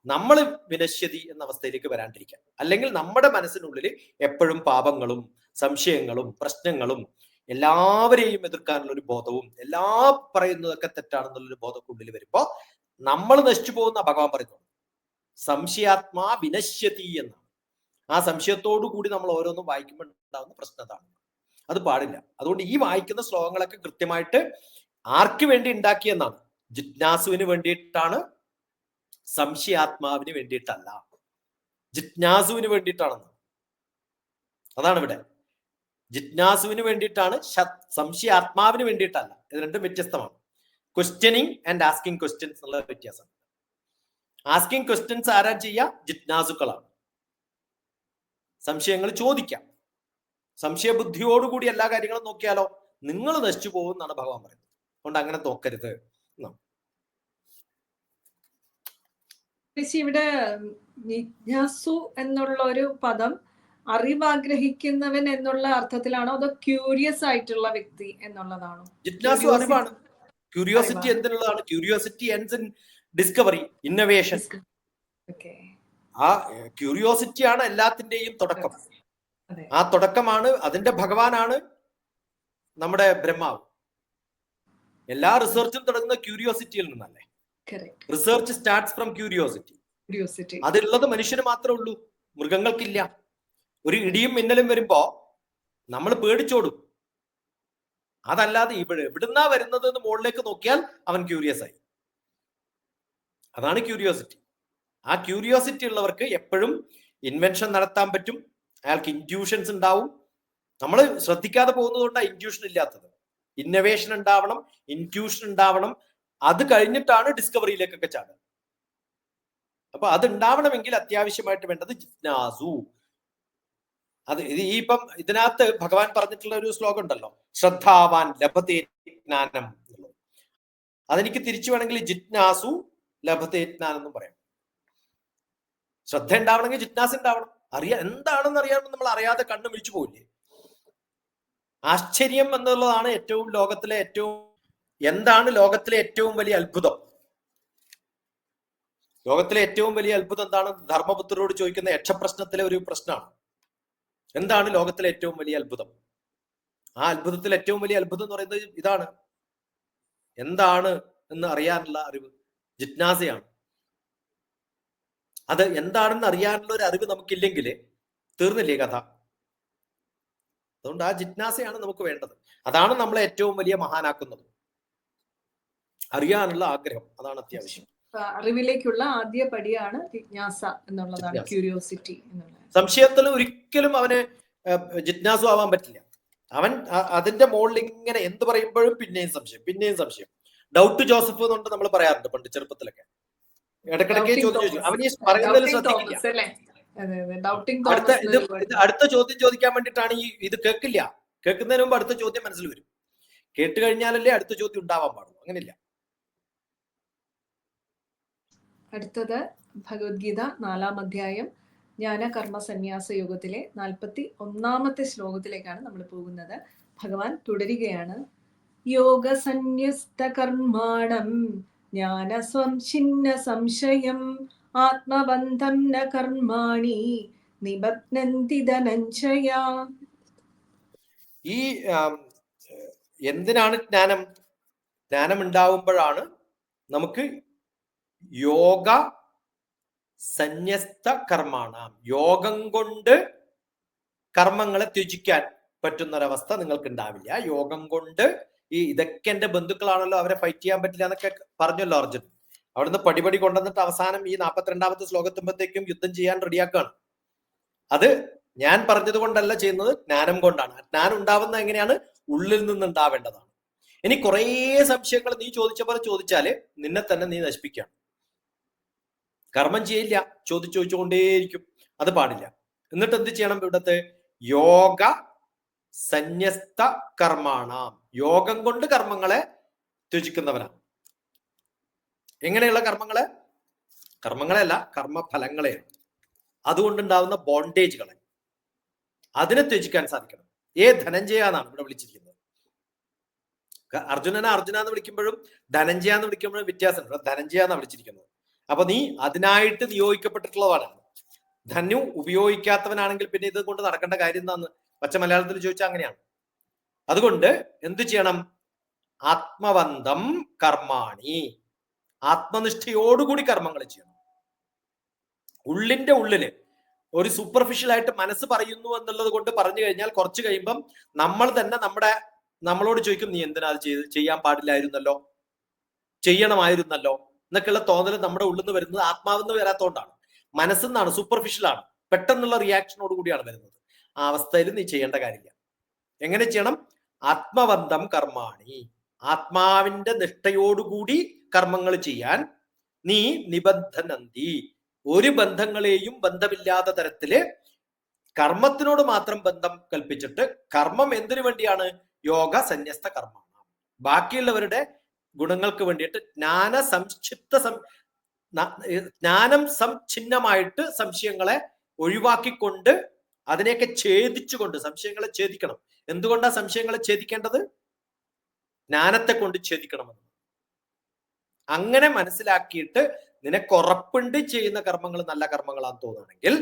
നമ്മൾ വിനശ്യതി എന്ന അവസ്ഥയിലേക്ക് വരാണ്ടിരിക്കാൻ. അല്ലെങ്കിൽ നമ്മുടെ മനസ്സിനുള്ളിൽ എപ്പോഴും പാപങ്ങളും സംശയങ്ങളും പ്രശ്നങ്ങളും എല്ലാവരെയും എതിർക്കാനുള്ള ഒരു ബോധവും എല്ലാ പറയുന്നതൊക്കെ തെറ്റാണെന്നുള്ളൊരു ബോധം ഉള്ളിൽ വരുമ്പോ നമ്മൾ നശിച്ചു പോകുന്ന ഭഗവാൻ പറയുന്നു. സംശയാത്മാ വിനശ്യതി എന്നാണ്. ആ സംശയത്തോടു കൂടി നമ്മൾ ഓരോന്നും വായിക്കുമ്പോൾ ഉണ്ടാകുന്ന പ്രശ്നം അതാണ്. അത് പാടില്ല. അതുകൊണ്ട് ഈ വായിക്കുന്ന ശ്ലോകങ്ങളൊക്കെ കൃത്യമായിട്ട് ആർക്ക് വേണ്ടി ഉണ്ടാക്കിയെന്നാണ്? ജിജ്ഞാസുവിന് വേണ്ടിയിട്ടാണ്, സംശയാത്മാവിന് വേണ്ടിയിട്ടല്ല. ജിജ്ഞാസുവിന് വേണ്ടിയിട്ടാണെന്ന്. അതാണ് ഇവിടെ. ജിജ്ഞാസുവിന് വേണ്ടിയിട്ടാണ്, സംശയാത്മാവിന് വേണ്ടിയിട്ടല്ല. ഇത് രണ്ടും വ്യത്യസ്തമാണ്. ക്വസ്റ്റ്യനിങ് ആൻഡ് ആസ്കിങ് ക്വസ്റ്റ്യൻസ് എന്നുള്ള വ്യത്യാസം. ആസ്കിങ് ക്വസ്റ്റ്യൻസ് ആരാ ചെയ്യുക? ജിജ്ഞാസുക്കളാണ്. സംശയങ്ങൾ ചോദിക്കാം. സംശയബുദ്ധിയോടുകൂടി എല്ലാ കാര്യങ്ങളും നോക്കിയാലോ നിങ്ങൾ നശിച്ചു പോകും എന്നാണ് ഭഗവാൻ പറയുന്നത്. അതുകൊണ്ട് അങ്ങനെ നോക്കരുത്. ഇവിടെ ജിജ്ഞാസു എന്നുള്ള ഒരു പദം അറിവാഗ്രഹിക്കുന്നവൻ എന്നുള്ള അർത്ഥത്തിലാണോ അതോ ക്യൂരിയസ് ആയിട്ടുള്ള വ്യക്തി എന്നുള്ളതാണോ? ജിജ്ഞാസു അറിവാണ്. ക്യൂരിയോസിറ്റി എന്തിനുള്ളതാണ്? Curiosity ends in discovery, innovation. ആ ക്യൂരിയോസിറ്റി ആണ് എല്ലാത്തിന്റെയും തുടക്കം. ആ തുടക്കമാണ്, അതിന്റെ ഭഗവാനാണ് നമ്മുടെ ബ്രഹ്മാവ്. എല്ലാ റിസർച്ചും തുടങ്ങുന്ന ക്യൂരിയോസിറ്റിയിൽ നിന്നല്ലേ? Research starts from curiosity. അതിലുള്ളത് മനുഷ്യന് മാത്രമേ ഉള്ളൂ, മൃഗങ്ങൾക്കില്ല. ഒരു ഇടിയും മിന്നലും വരുമ്പോ നമ്മൾ പേടിച്ചോടും. അതല്ലാതെ എവിടുന്നാ വരുന്നത് എന്ന് മുകളിലേക്ക് നോക്കിയാൽ അവൻ ക്യൂരിയസ് ആയി. അതാണ് ക്യൂരിയോസിറ്റി. ആ ക്യൂരിയോസിറ്റി ഉള്ളവർക്ക് എപ്പോഴും ഇൻവെൻഷൻ നടത്താൻ പറ്റും. അയാൾക്ക് ഇൻറ്റ്യൂഷൻസ് ഉണ്ടാവും. നമ്മൾ ശ്രദ്ധിക്കാതെ പോകുന്നതുകൊണ്ടാണ് ഇൻറ്റ്യൂഷൻ ഇല്ലാത്തത്. ഇന്നവേഷൻ ഉണ്ടാവണം, ഇൻറ്റ്യൂഷൻ ഉണ്ടാവണം. അത് കഴിഞ്ഞിട്ടാണ് ഡിസ്കവറിയിലേക്കൊക്കെ ചാടുക. അപ്പൊ അത് ഉണ്ടാവണമെങ്കിൽ അത്യാവശ്യമായിട്ട് വേണ്ടത് ജിജ്ഞാസു. അത് ഈ ഇപ്പം ഇതിനകത്ത് ഭഗവാൻ പറഞ്ഞിട്ടുള്ള ഒരു ശ്ലോകം ഉണ്ടല്ലോ, ശ്രദ്ധാവാൻ ലഭതേ ജ്ഞാനം എന്നുള്ളത്. അതെനിക്ക് തിരിച്ചു വേണമെങ്കിൽ ജിജ്ഞാസു ലഭതേ ജ്ഞാനം എന്നും പറയാം. ശ്രദ്ധ ഉണ്ടാവണമെങ്കിൽ ജിജ്ഞാസ ഉണ്ടാവണം. എന്താണെന്ന് അറിയാമെന്ന് നമ്മൾ അറിയാതെ കണ്ണു മിഴിച്ചു പോയില്ലേ? ആശ്ചര്യം എന്നുള്ളതാണ് ഏറ്റവും ലോകത്തിലെ എന്താണ് ലോകത്തിലെ ഏറ്റവും വലിയ അത്ഭുതം? ലോകത്തിലെ ഏറ്റവും വലിയ അത്ഭുതം എന്താണ്? ധർമ്മപുത്രരോട് ചോദിക്കുന്ന യക്ഷപ്രശ്നത്തിലെ ഒരു പ്രശ്നമാണ്. എന്താണ് ലോകത്തിലെ ഏറ്റവും വലിയ അത്ഭുതം? ആ അത്ഭുതത്തിൽ ഏറ്റവും വലിയ അത്ഭുതം എന്ന് പറയുന്നത് ഇതാണ്. എന്താണ് എന്ന് അറിയാനുള്ള അറിവ്, ജിജ്ഞാസയാണ്. അത് എന്താണെന്ന് അറിയാനുള്ള ഒരു അറിവ് നമുക്കില്ലെങ്കിൽ തീർന്നില്ലേ കഥ? അതുകൊണ്ട് ആ ജിജ്ഞാസയാണ് നമുക്ക് വേണ്ടത്. അതാണ് നമ്മളെ ഏറ്റവും വലിയ മഹാനാക്കുന്നത്. അറിയാനുള്ള ആഗ്രഹം, അതാണ് അത്യാവശ്യം. അറിവിലേക്കുള്ള ആദ്യ പടിയാണ് ജിജ്ഞാസ എന്നുള്ളതാണ്, ക്യൂരിയോസിറ്റി എന്നുള്ളത്. സംശയത്തിൽ ഒരിക്കലും അവന് ജിജ്ഞാസു ആവാൻ പറ്റില്ല. അവൻ അതിന്റെ മുകളിൽ ഇങ്ങനെ എന്ത് പറയുമ്പോഴും പിന്നെയും സംശയം. ഡൗട്ട് ജോസഫ് എന്നുകൊണ്ട് നമ്മൾ പറയാറുണ്ട് പണ്ട് ചെറുപ്പത്തിലൊക്കെ. ഇടക്കിടക്ക് ചോദ്യം ചോദിച്ചു. അവൻ ഈ പറയുന്നതിൽ ശ്രദ്ധിക്കില്ല. അടുത്ത ചോദ്യം ചോദിക്കാൻ വേണ്ടിയിട്ടാണ് ഇത് കേൾക്കുന്നതിന് മുമ്പ് അടുത്ത ചോദ്യം മനസ്സിൽ വരും. കേട്ട് കഴിഞ്ഞാലല്ലേ അടുത്ത ചോദ്യം ഉണ്ടാവാൻ പാടുള്ളൂ. അങ്ങനെയില്ല. അടുത്തത് ഭഗവത്ഗീത 4-ാം അധ്യായം ജ്ഞാനകർമ്മ സന്യാസ യോഗത്തിലെ 41-ാമത്തെ ശ്ലോകത്തിലേക്കാണ് നമ്മൾ പോകുന്നത്. ഭഗവാൻ തുടരുകയാണ്. യോഗ സന്യസ്ത കർമാണം ജ്ഞാനസ്വംഛിന്ന സംശയം ആത്മബന്ധം ന കർമാണി നിബധ്നന്തി ധനഞ്ജയ. ഈ എന്തിനാണ് ജ്ഞാനം ഉണ്ടാവുമ്പോഴാണ് നമുക്ക് യോഗ സന്യസ്ത കർമാണം, യോഗം കൊണ്ട് കർമ്മങ്ങളെ ത്യജിക്കാൻ പറ്റുന്നൊരവസ്ഥ നിങ്ങൾക്ക് ഉണ്ടാവില്ല. യോഗം കൊണ്ട് ഇതൊക്കെ എന്റെ ബന്ധുക്കളാണല്ലോ, അവരെ ഫൈറ്റ് ചെയ്യാൻ പറ്റില്ല എന്നൊക്കെ പറഞ്ഞല്ലോ അർജുൻ. അവിടുന്ന് പടിപടി കൊണ്ടുവന്നിട്ട് അവസാനം ഈ 42-ാമത്തെ ശ്ലോകത്തുമ്പോഴത്തേക്കും യുദ്ധം ചെയ്യാൻ റെഡിയാക്കുകയാണ്. അത് ഞാൻ പറഞ്ഞത് കൊണ്ടല്ല ചെയ്യുന്നത്, ജ്ഞാനം കൊണ്ടാണ്. ജ്ഞാനം ഉണ്ടാവുന്ന എങ്ങനെയാണ്? ഉള്ളിൽ നിന്നുണ്ടാവേണ്ടതാണ്. ഇനി കുറേ സംശയങ്ങൾ നീ ചോദിച്ച പോലെ ചോദിച്ചാല് നിന്നെ തന്നെ നീ നശിപ്പിക്കുകയാണ്. കർമ്മം ചെയ്യില്ല, ചോദിച്ചുകൊണ്ടേയിരിക്കും. അത് പാടില്ല. എന്നിട്ട് എന്ത് ചെയ്യണം? ഇവിടത്തെ യോഗ സന്യസ്ത കർമാണാം, യോഗം കൊണ്ട് കർമ്മങ്ങളെ ത്യജിക്കുന്നവനാണ്. എങ്ങനെയുള്ള കർമ്മങ്ങളെയല്ല, കർമ്മഫലങ്ങളെയാണ്. അതുകൊണ്ടുണ്ടാവുന്ന ബോണ്ടേജുകളെ, അതിനെ ത്യജിക്കാൻ സാധിക്കണം. ധനഞ്ജയ എന്നാണ് ഇവിടെ വിളിച്ചിരിക്കുന്നത്. അർജുന എന്ന് വിളിക്കുമ്പോഴും ധനഞ്ജയ എന്ന് വിളിക്കുമ്പോഴും വ്യത്യാസമുണ്ട്. ധനഞ്ജയ എന്നാണ് വിളിച്ചിരിക്കുന്നത്. അപ്പൊ നീ അതിനായിട്ട് നിയോഗിക്കപ്പെട്ടിട്ടുള്ളതാണ്. ധനു ഉപയോഗിക്കാത്തവനാണെങ്കിൽ പിന്നെ ഇത് കൊണ്ട് നടക്കേണ്ട കാര്യം എന്താന്ന് പച്ച മലയാളത്തിൽ ചോദിച്ചാൽ അങ്ങനെയാണ്. അതുകൊണ്ട് എന്ത് ചെയ്യണം? ആത്മബന്ധം കർമാണി, ആത്മനിഷ്ഠയോടുകൂടി കർമ്മങ്ങൾ ചെയ്യണം. ഉള്ളിന്റെ ഉള്ളില് ഒരു സൂപ്പർഫിഷ്യൽ ആയിട്ട് മനസ്സ് പറയുന്നു എന്നുള്ളത് കൊണ്ട് പറഞ്ഞു കഴിഞ്ഞാൽ കുറച്ച് കഴിയുമ്പം നമ്മൾ തന്നെ നമ്മളോട് ചോദിക്കും, നീ എന്തിനാ അത് ചെയ്യാൻ പാടില്ലായിരുന്നല്ലോ, ചെയ്യണമായിരുന്നല്ലോ എന്നൊക്കെയുള്ള തോന്നൽ നമ്മുടെ ഉള്ളിൽ നിന്ന് വരുന്നത് ആത്മാവെന്ന് വരാത്തോണ്ടാണ്. മനസ്സെന്നാണ്, സൂപ്പർഫിഷ്യലാണ്, പെട്ടെന്നുള്ള റിയാക്ഷനോട് കൂടിയാണ് വരുന്നത്. ആ അവസ്ഥയിൽ നീ ചെയ്യേണ്ട കാര്യമില്ല. എങ്ങനെ ചെയ്യണം? ആത്മബന്ധം കർമാണി, ആത്മാവിന്റെ നിഷ്ഠയോടുകൂടി കർമ്മങ്ങൾ ചെയ്യാൻ നീ നിബന്ധനന്തി, ഒരു ബന്ധങ്ങളെയും ബന്ധമില്ലാത്ത തരത്തില് കർമ്മത്തിനോട് മാത്രം ബന്ധം കൽപ്പിച്ചിട്ട്, കർമ്മം എന്തിനു വേണ്ടിയാണ്? യോഗ സന്യസ്ത കർമ്മമാണ്, ബാക്കിയുള്ളവരുടെ ഗുണങ്ങൾക്ക് വേണ്ടിയിട്ട്. ജ്ഞാനം സംഛിന്നമായിട്ട് സംശയങ്ങളെ ഒഴിവാക്കിക്കൊണ്ട് അതിനെയൊക്കെ ഛേദിച്ചുകൊണ്ട്, സംശയങ്ങളെ ഛേദിക്കണം. എന്തുകൊണ്ടാണ് സംശയങ്ങളെ ഛേദിക്കേണ്ടത്? ജ്ഞാനത്തെ കൊണ്ട് ഛേദിക്കണമെന്ന്. അങ്ങനെ മനസ്സിലാക്കിയിട്ട് നിനക്ക് ഉറപ്പുണ്ട് ചെയ്യുന്ന കർമ്മങ്ങൾ നല്ല കർമ്മങ്ങളാന്ന് തോന്നുകയാണെങ്കിൽ,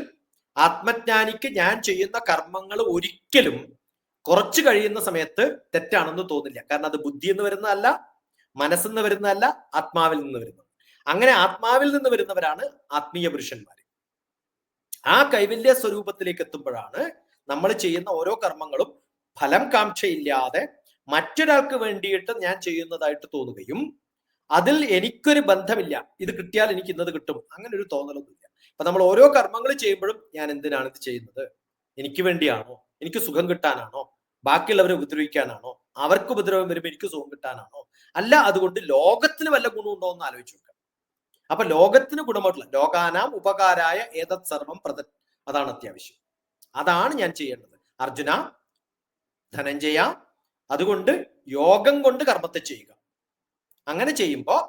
ആത്മജ്ഞാനിക്ക് ഞാൻ ചെയ്യുന്ന കർമ്മങ്ങൾ ഒരിക്കലും കുറച്ച് കഴിയുന്ന സമയത്ത് തെറ്റാണെന്ന് തോന്നില്ല. കാരണം അത് ബുദ്ധിയിൽ നിന്ന് വരുന്നതല്ല, മനസ്സിൽ നിന്ന് വരുന്നതല്ല, ആത്മാവിൽ നിന്ന് വരുന്നത്. അങ്ങനെ ആത്മാവിൽ നിന്ന് വരുന്നവരാണ് ആത്മീയ പുരുഷന്മാർ. ആ കൈവല്യ സ്വരൂപത്തിലേക്ക് എത്തുമ്പോഴാണ് നമ്മൾ ചെയ്യുന്ന ഓരോ കർമ്മങ്ങളും ഫലം കാംക്ഷയില്ലാതെ മറ്റൊരാൾക്ക് വേണ്ടിയിട്ട് ഞാൻ ചെയ്യുന്നതായിട്ട് തോന്നുകയും അതിൽ എനിക്കൊരു ബന്ധമില്ല, ഇത് കിട്ടിയാൽ എനിക്ക് ഇന്നത് കിട്ടും, അങ്ങനെ ഒരു തോന്നലൊന്നുമില്ല. അപ്പൊ നമ്മൾ ഓരോ കർമ്മങ്ങൾ ചെയ്യുമ്പോഴും ഞാൻ എന്തിനാണ് ഇത് ചെയ്യുന്നത്? എനിക്ക് വേണ്ടിയാണോ? എനിക്ക് സുഖം കിട്ടാനാണോ? ബാക്കിയുള്ളവരെ ഉപദ്രവിക്കാനാണോ? അവർക്ക് ഉപദ്രവം വരുമ്പോൾ എനിക്ക് സുഖം കിട്ടാനാണോ? അല്ല, അതുകൊണ്ട് ലോകത്തിന് വല്ല ഗുണമുണ്ടോ എന്ന് ആലോചിച്ച് നോക്കുക. അപ്പൊ ലോകത്തിന് ഗുണമായിട്ടുള്ള ലോകാനാം ഉപകാരായ ഏതത് സർവം അതാണ് അത്യാവശ്യം. അതാണ് ഞാൻ ചെയ്യേണ്ടത്. അർജുന, ധനഞ്ജയ, അതുകൊണ്ട് യോഗം കൊണ്ട് കർമ്മത്തെ ചെയ്യുക. അങ്ങനെ ചെയ്യുമ്പോൾ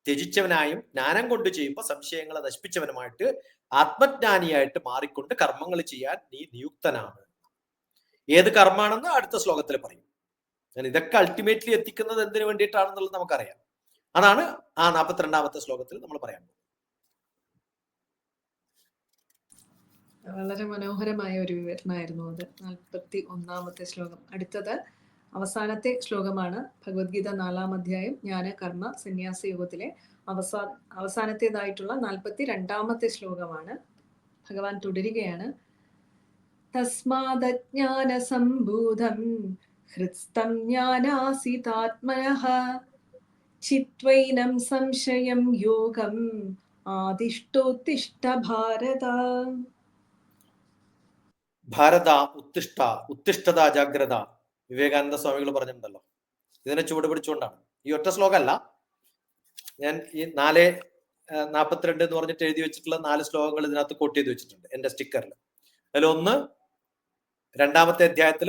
ത്യജിച്ചവനായും ജ്ഞാനം കൊണ്ട് ചെയ്യുമ്പോൾ സംശയങ്ങളെ നശിപ്പിച്ചവനുമായിട്ട് ആത്മജ്ഞാനിയായിട്ട് മാറിക്കൊണ്ട് കർമ്മങ്ങൾ ചെയ്യാൻ നീ നിയുക്തനാണ്. ഏത് കർമ്മാണെന്ന് അടുത്ത ശ്ലോകത്തിൽ പറയും. ഞാൻ ഇതൊക്കെ അൾട്ടിമേറ്റ്ലി എത്തിക്കുന്നത് എന്തിനു വേണ്ടിയിട്ടാണെന്നുള്ളത് നമുക്കറിയാം. അതാണ് ആ 42ാമത്തെ ശ്ലോകത്തിൽ നമ്മൾ പറയാൻ പോകുന്നത്. വളരെ മനോഹരമായ ഒരു വിവരണമായിരുന്നു അത്. 41ാമത്തെ ശ്ലോകം. അടുത്തത് അവസാനത്തെ ശ്ലോകമാണ്. ഭഗവത്ഗീത 4-ാം അധ്യായം ജ്ഞാന കർമ്മ സന്യാസ യോഗത്തിലെ അവസാനത്തേതായിട്ടുള്ള 42ാമത്തെ ശ്ലോകമാണ്. ഭഗവാൻ തുടരുകയാണ്. തസ്മാദജ്ഞാന സംഭൂതം ഹൃത്സ്ഥം ജ്ഞാനാസിതാത്മനഃ ചിത്വൈനം സംശയം യോഗം ആദിഷ്ടോത്തിഷ്ഠ ഭാരത. ഭാരത ഉത്തിഷ്ഠ, ഉത്തിഷ്ഠത ജാഗ്രത, വിവേകാനന്ദ സ്വാമികൾ പറഞ്ഞിട്ടുണ്ടല്ലോ. ഇതിനെ ചുവട് പിടിച്ചുകൊണ്ടാണ്. ഈ ഒറ്റ ശ്ലോകമല്ല, ഞാൻ ഈ 4:42 എന്ന് പറഞ്ഞിട്ട് എഴുതി വെച്ചിട്ടുള്ള 4 ശ്ലോകങ്ങൾ ഇതിനകത്ത് കോട്ട് ചെയ്ത് വെച്ചിട്ടുണ്ട് എന്റെ സ്റ്റിക്കറിൽ. അതിലൊന്ന് 2ാമത്തെ അധ്യായത്തിൽ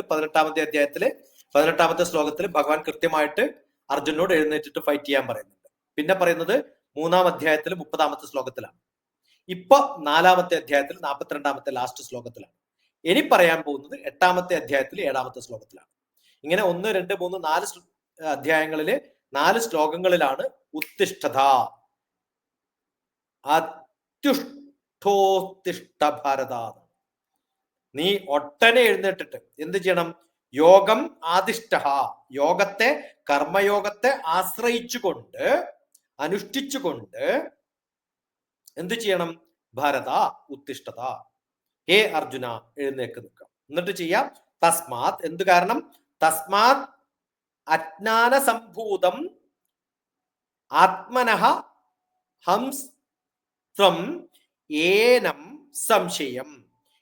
18ാമത്തെ ശ്ലോകത്തിൽ ഭഗവാൻ കൃത്യമായിട്ട് അർജുനോട് എഴുന്നേറ്റിട്ട് ഫൈറ്റ് ചെയ്യാൻ പറയുന്നുണ്ട്. പിന്നെ പറയുന്നത് 3-ാം അധ്യായത്തിൽ 30ാമത്തെ ശ്ലോകത്തിലാണ്. ഇപ്പൊ 4ാമത്തെ അധ്യായത്തിൽ 42ാമത്തെ ലാസ്റ്റ് ശ്ലോകത്തിലാണ്. ഇനി പറയാൻ പോകുന്നത് 8ാമത്തെ അധ്യായത്തിൽ 7ാമത്തെ ശ്ലോകത്തിലാണ്. ഇങ്ങനെ 1, 2, 3, 4 അധ്യായങ്ങളില് 4 ശ്ലോകങ്ങളിലാണ് ഉത്തിഷ്ഠത, അത്യുഷ്ഠോത്തിഷ്ഠ ഭാരത. നീ ഒട്ടനെ എഴുന്നേറ്റിട്ട് എന്ത് ചെയ്യണം? യോഗം ആദിഷ്ട, യോഗത്തെ, കർമ്മയോഗത്തെ ആശ്രയിച്ചുകൊണ്ട് അനുഷ്ഠിച്ചുകൊണ്ട് എന്ത് ചെയ്യണം? ഭാരത ഉത്തിഷ്ഠത, ഹേ അർജുന എഴുന്നേക്ക് നിൽക്കാം. എന്നിട്ട് ചെയ്യാം. തസ്മാത്, എന്ത് കാരണം? തസ്മാത് അജ്ഞാന സംഭൂതം ആത്മനഃ ഹംസ്ത്വം ഏനം സംശയം.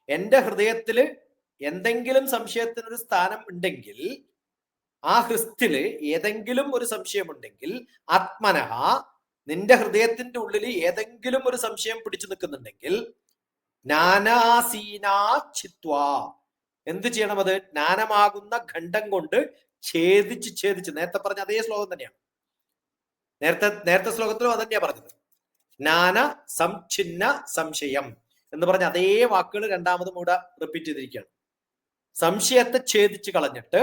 എന്റെ ഹൃദയത്തില് എന്തെങ്കിലും സംശയത്തിനൊരു സ്ഥാനം ഉണ്ടെങ്കിൽ, ആ ഹൃസ്തില് ഏതെങ്കിലും ഒരു സംശയമുണ്ടെങ്കിൽ, ആത്മനഃ നിന്റെ ഹൃദയത്തിന്റെ ഉള്ളിൽ ഏതെങ്കിലും ഒരു സംശയം പിടിച്ചു നിൽക്കുന്നുണ്ടെങ്കിൽ, ജ്ഞാനാസീനാ ചിത്വാ എന്ത് ചെയ്യണം? അത് ജ്ഞാനമാകുന്ന ഖണ്ഡം കൊണ്ട് ഛേദിച്ച് നേരത്തെ പറഞ്ഞ അതേ ശ്ലോകം തന്നെയാണ്. നേരത്തെ ശ്ലോകത്തിലും അതന്നെയാ പറഞ്ഞത്. ജ്ഞാന സംഛിന്ന സംശയം എന്ന് പറഞ്ഞ അതേ വാക്കുകൾ 2ാമതും കൂടെ റിപ്പീറ്റ് ചെയ്തിരിക്കുകയാണ്. സംശയത്തെ ഛേദിച്ച് കളഞ്ഞിട്ട്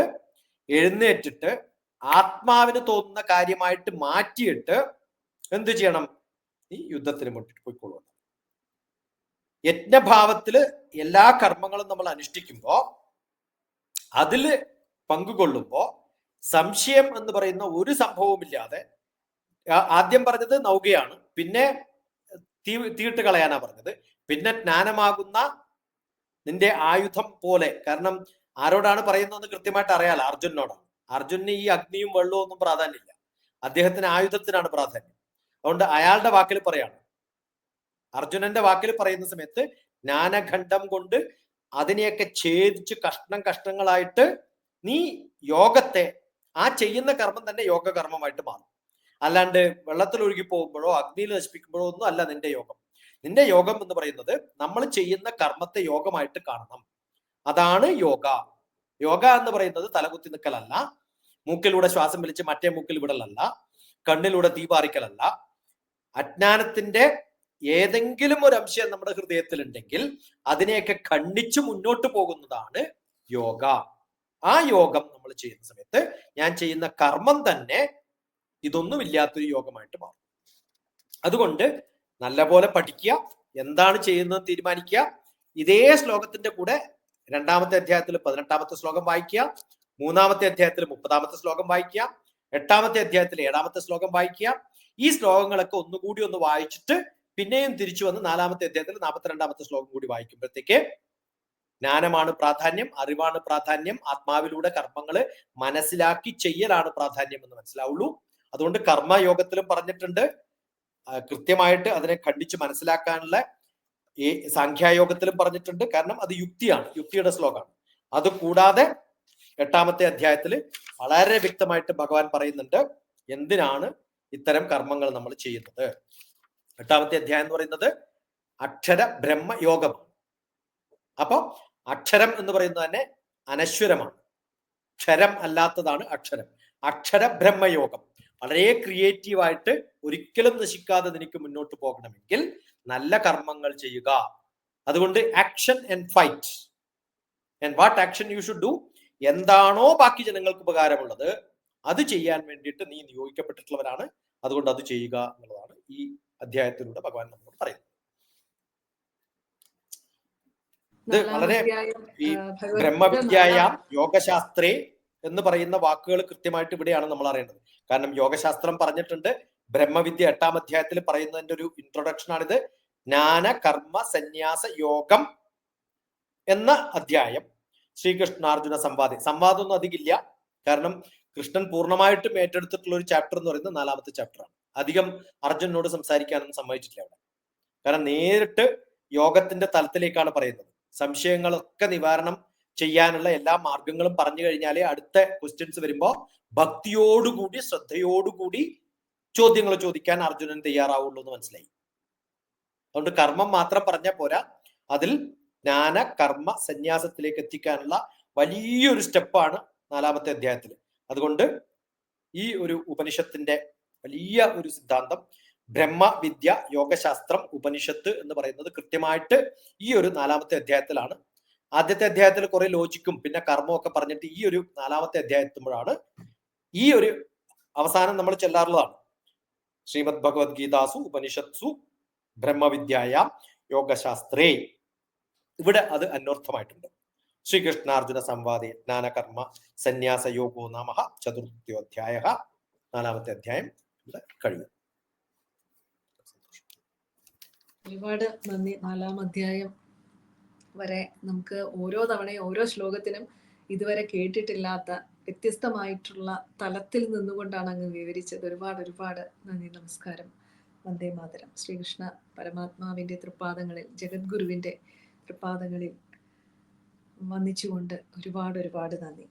എഴുന്നേറ്റിട്ട് ആത്മാവിന് തോന്നുന്ന കാര്യമായിട്ട് മാറ്റിയിട്ട് എന്ത് ചെയ്യണം? ഈ യുദ്ധത്തിന് മുന്നിട്ട് പോയിക്കൊള്ളുക. യജ്ഞഭാവത്തില് എല്ലാ കർമ്മങ്ങളും നമ്മൾ അനുഷ്ഠിക്കുമ്പോ, അതില് പങ്കുകൊള്ളുമ്പോ സംശയം എന്ന് പറയുന്ന ഒരു സംഭവമില്ലാതെ, ആദ്യം പറഞ്ഞത് നൗകയാണ്, പിന്നെ തീയിട്ട് കളയാനാ പറഞ്ഞത്, പിന്നെ ജ്ഞാനമാകുന്ന നിന്റെ ആയുധം പോലെ. കാരണം ആരോടാണ് പറയുന്നതെന്ന് കൃത്യമായിട്ട് അറിയാലോ, അർജുനോടാണ്. അർജുനന് ഈ അഗ്നിയും വെള്ളവും ഒന്നും പ്രാധാന്യമില്ല, അദ്ദേഹത്തിന് ആയുധത്തിനാണ് പ്രാധാന്യം. അതുകൊണ്ട് അയാളുടെ വാക്കിൽ പറയാണ്. അർജുനന്റെ വാക്കിൽ പറയുന്ന സമയത്ത് ജ്ഞാനഖണ്ഡം കൊണ്ട് അതിനെയൊക്കെ ഛേദിച്ച് കഷ്ണങ്ങളായിട്ട് നീ യോഗത്തെ, ആ ചെയ്യുന്ന കർമ്മം തന്നെ യോഗകർമ്മമായിട്ട് മാറും. അല്ലാണ്ട് വെള്ളത്തിൽ ഒഴുകി പോകുമ്പോഴോ അഗ്നിയിൽ നശിപ്പിക്കുമ്പോഴോ ഒന്നും അല്ല നിന്റെ യോഗം. നിന്റെ യോഗം എന്ന് പറയുന്നത് നമ്മൾ ചെയ്യുന്ന കർമ്മത്തെ യോഗമായിട്ട് കാണണം. അതാണ് യോഗ. യോഗ എന്ന് പറയുന്നത് തലകുത്തി നിൽക്കലല്ല, മൂക്കിലൂടെ ശ്വാസം വലിച്ച് മറ്റേ മൂക്കിൽ വിടലല്ല, കണ്ണിലൂടെ തീ പാറിക്കലല്ല. അജ്ഞാനത്തിന്റെ ഏതെങ്കിലും ഒരു അംശം നമ്മുടെ ഹൃദയത്തിൽ ഉണ്ടെങ്കിൽ അതിനെയൊക്കെ ഖണ്ഡിച്ച് മുന്നോട്ട് പോകുന്നതാണ് യോഗ. ആ യോഗം നമ്മൾ ചെയ്യുന്ന സമയത്ത് ഞാൻ ചെയ്യുന്ന കർമ്മം തന്നെ ഇതൊന്നുമില്ലാത്തൊരു യോഗമായിട്ട് മാറും. അതുകൊണ്ട് നല്ലപോലെ പഠിക്കുക, എന്താണ് ചെയ്യുന്നത് തീരുമാനിക്കുക. ഇതേ ശ്ലോകത്തിന്റെ കൂടെ 2ാമത്തെ അധ്യായത്തിൽ 18ാമത്തെ ശ്ലോകം വായിക്കുക, 3ാമത്തെ അധ്യായത്തിൽ 30ാമത്തെ ശ്ലോകം വായിക്കുക, 8ാമത്തെ അധ്യായത്തിൽ 7ാമത്തെ ശ്ലോകം വായിക്കുക. ഈ ശ്ലോകങ്ങളൊക്കെ ഒന്നുകൂടി ഒന്ന് വായിച്ചിട്ട് പിന്നെയും തിരിച്ചു വന്ന് 4ാമത്തെ അധ്യായത്തിൽ 42ാമത്തെ ശ്ലോകം കൂടി വായിക്കുമ്പോഴത്തേക്ക് ജ്ഞാനമാണ് പ്രാധാന്യം, അറിവാണ് പ്രാധാന്യം, ആത്മാവിലൂടെ കർമ്മങ്ങള് മനസ്സിലാക്കി ചെയ്യലാണ് പ്രാധാന്യം എന്ന് മനസ്സിലാവുള്ളൂ. അതുകൊണ്ട് കർമ്മയോഗത്തിലും പറഞ്ഞിട്ടുണ്ട്, കൃത്യമായിട്ട് അതിനെ ഖണ്ഡിച്ച് മനസ്സിലാക്കാനുള്ള ഈ സാഖ്യായോഗത്തിലും പറഞ്ഞിട്ടുണ്ട്. കാരണം അത് യുക്തിയാണ്, യുക്തിയുടെ ശ്ലോകമാണ്. അത് കൂടാതെ 8ാമത്തെ അധ്യായത്തിൽ വളരെ വ്യക്തമായിട്ട് ഭഗവാൻ പറയുന്നുണ്ട് എന്തിനാണ് ഇത്തരം കർമ്മങ്ങൾ നമ്മൾ ചെയ്യുന്നത്. 8ാമത്തെ അധ്യായം എന്ന് പറയുന്നത് അക്ഷര ബ്രഹ്മ യോഗമാണ്. അപ്പൊ അക്ഷരം എന്ന് പറയുന്നത് തന്നെ അനശ്വരമാണ്, ക്ഷരം അല്ലാത്തതാണ് അക്ഷരം. അക്ഷര ബ്രഹ്മയോഗം വളരെ ക്രിയേറ്റീവായിട്ട് ഒരിക്കലും നശിക്കാതെ നിനക്ക് മുന്നോട്ട് പോകണമെങ്കിൽ നല്ല കർമ്മങ്ങൾ ചെയ്യുക. അതുകൊണ്ട് action and fight. And what action you should do, എന്താണോ ബാക്കി ജനങ്ങൾക്ക് ഉപകാരമുള്ളത് അത് ചെയ്യാൻ വേണ്ടിയിട്ട് നീ നിയോഗിക്കപ്പെട്ടിട്ടുള്ളവരാണ്. അതുകൊണ്ട് അത് ചെയ്യുക എന്നുള്ളതാണ് ഈ അധ്യായത്തിലൂടെ ഭഗവാൻ നമ്മളോട് പറയുന്നത്. ഇത് വളരെ ഈ ബ്രഹ്മവിദ്യായാം യോഗശാസ്ത്രേ എന്ന് പറയുന്ന വാക്കുകൾ കൃത്യമായിട്ട് ഇവിടെയാണ് നമ്മൾ അറിയേണ്ടത്. കാരണം യോഗശാസ്ത്രം പറഞ്ഞിട്ടുണ്ട്, ബ്രഹ്മവിദ്യ 8ാം അധ്യായത്തിൽ പറയുന്നതിന്റെ ഒരു ഇൻട്രൊഡക്ഷൻ ആണിത്. ജ്ഞാന കർമ്മ സന്യാസ യോഗം എന്ന അധ്യായം ശ്രീകൃഷ്ണാർജുന സംവാദമൊന്നും അധികമില്ല. കാരണം കൃഷ്ണൻ പൂർണ്ണമായിട്ടും ഏറ്റെടുത്തിട്ടുള്ള ഒരു ചാപ്റ്റർ എന്ന് പറയുന്നത് 4ാമത്തെ ചാപ്റ്ററാണ്. അധികം അർജുനോട് സംസാരിക്കാനൊന്നും സമ്മതിച്ചിട്ടില്ല അവിടെ. കാരണം നേരിട്ട് യോഗത്തിന്റെ തലത്തിലേക്കാണ് പറയുന്നത്. സംശയങ്ങളൊക്കെ നിവാരണം ചെയ്യാനുള്ള എല്ലാ മാർഗങ്ങളും പറഞ്ഞു കഴിഞ്ഞാലേ അടുത്ത ക്വസ്റ്റ്യൻസ് വരുമ്പോ ഭക്തിയോടുകൂടി ശ്രദ്ധയോടുകൂടി ചോദ്യങ്ങൾ ചോദിക്കാൻ അർജുനൻ തയ്യാറാവുള്ളൂ എന്ന് മനസ്സിലായി. അതുകൊണ്ട് കർമ്മം മാത്രം പറഞ്ഞാൽ പോരാ, അതിൽ ജ്ഞാന കർമ്മ സന്യാസത്തിലേക്ക് എത്തിക്കാനുള്ള വലിയൊരു സ്റ്റെപ്പാണ് 4ാമത്തെ അധ്യായത്തിൽ. അതുകൊണ്ട് ഈ ഒരു ഉപനിഷത്തിന്റെ വലിയ ഒരു സിദ്ധാന്തം ബ്രഹ്മവിദ്യ യോഗശാസ്ത്രം ഉപനിഷത്ത് എന്ന് പറയുന്നത് കൃത്യമായിട്ട് ഈ ഒരു 4ാമത്തെ അധ്യായത്തിലാണ്. ആദ്യത്തെ അധ്യായത്തിൽ കുറെ ലോജിക്കും പിന്നെ കർമ്മവും ഒക്കെ പറഞ്ഞിട്ട് ഈ ഒരു 4ാമത്തെ അധ്യായത്തുമ്പോഴാണ് ഈ ഒരു അവസാനം നമ്മൾ ചെല്ലാറുള്ളതാണ്. ശ്രീമദ് ഭഗവത്ഗീതാസു ഉപനിഷത്സു ബ്രഹ്മവിദ്യായാം യോഗശാസ്ത്രേ. ഇവിടെ അത് അന്വർത്ഥമായിട്ടുണ്ട്. ശ്രീകൃഷ്ണാർജുന സംവാദേ ജ്ഞാനകർമ്മ സന്യാസ യോഗോ നാമ 4ാമധ്യായ. 4ാമത്തെ അധ്യായം ഇവിടെ കഴിയും. ഒരുപാട് നന്ദി. 4ാം അധ്യായം വരെ നമുക്ക് ഓരോ തവണയും ഓരോ ശ്ലോകത്തിനും ഇതുവരെ കേട്ടിട്ടില്ലാത്ത വ്യത്യസ്തമായിട്ടുള്ള തലത്തിൽ നിന്നുകൊണ്ടാണ് അങ്ങ് വിവരിച്ചത്. ഒരുപാട് നന്ദി. നമസ്കാരം. വന്ദേ മാതരം. ശ്രീകൃഷ്ണ പരമാത്മാവിന്റെ തൃപ്പാദങ്ങളിൽ, ജഗദ്ഗുരുവിന്റെ തൃപ്പാദങ്ങളിൽ വന്ദിച്ചുകൊണ്ട് ഒരുപാട് നന്ദി.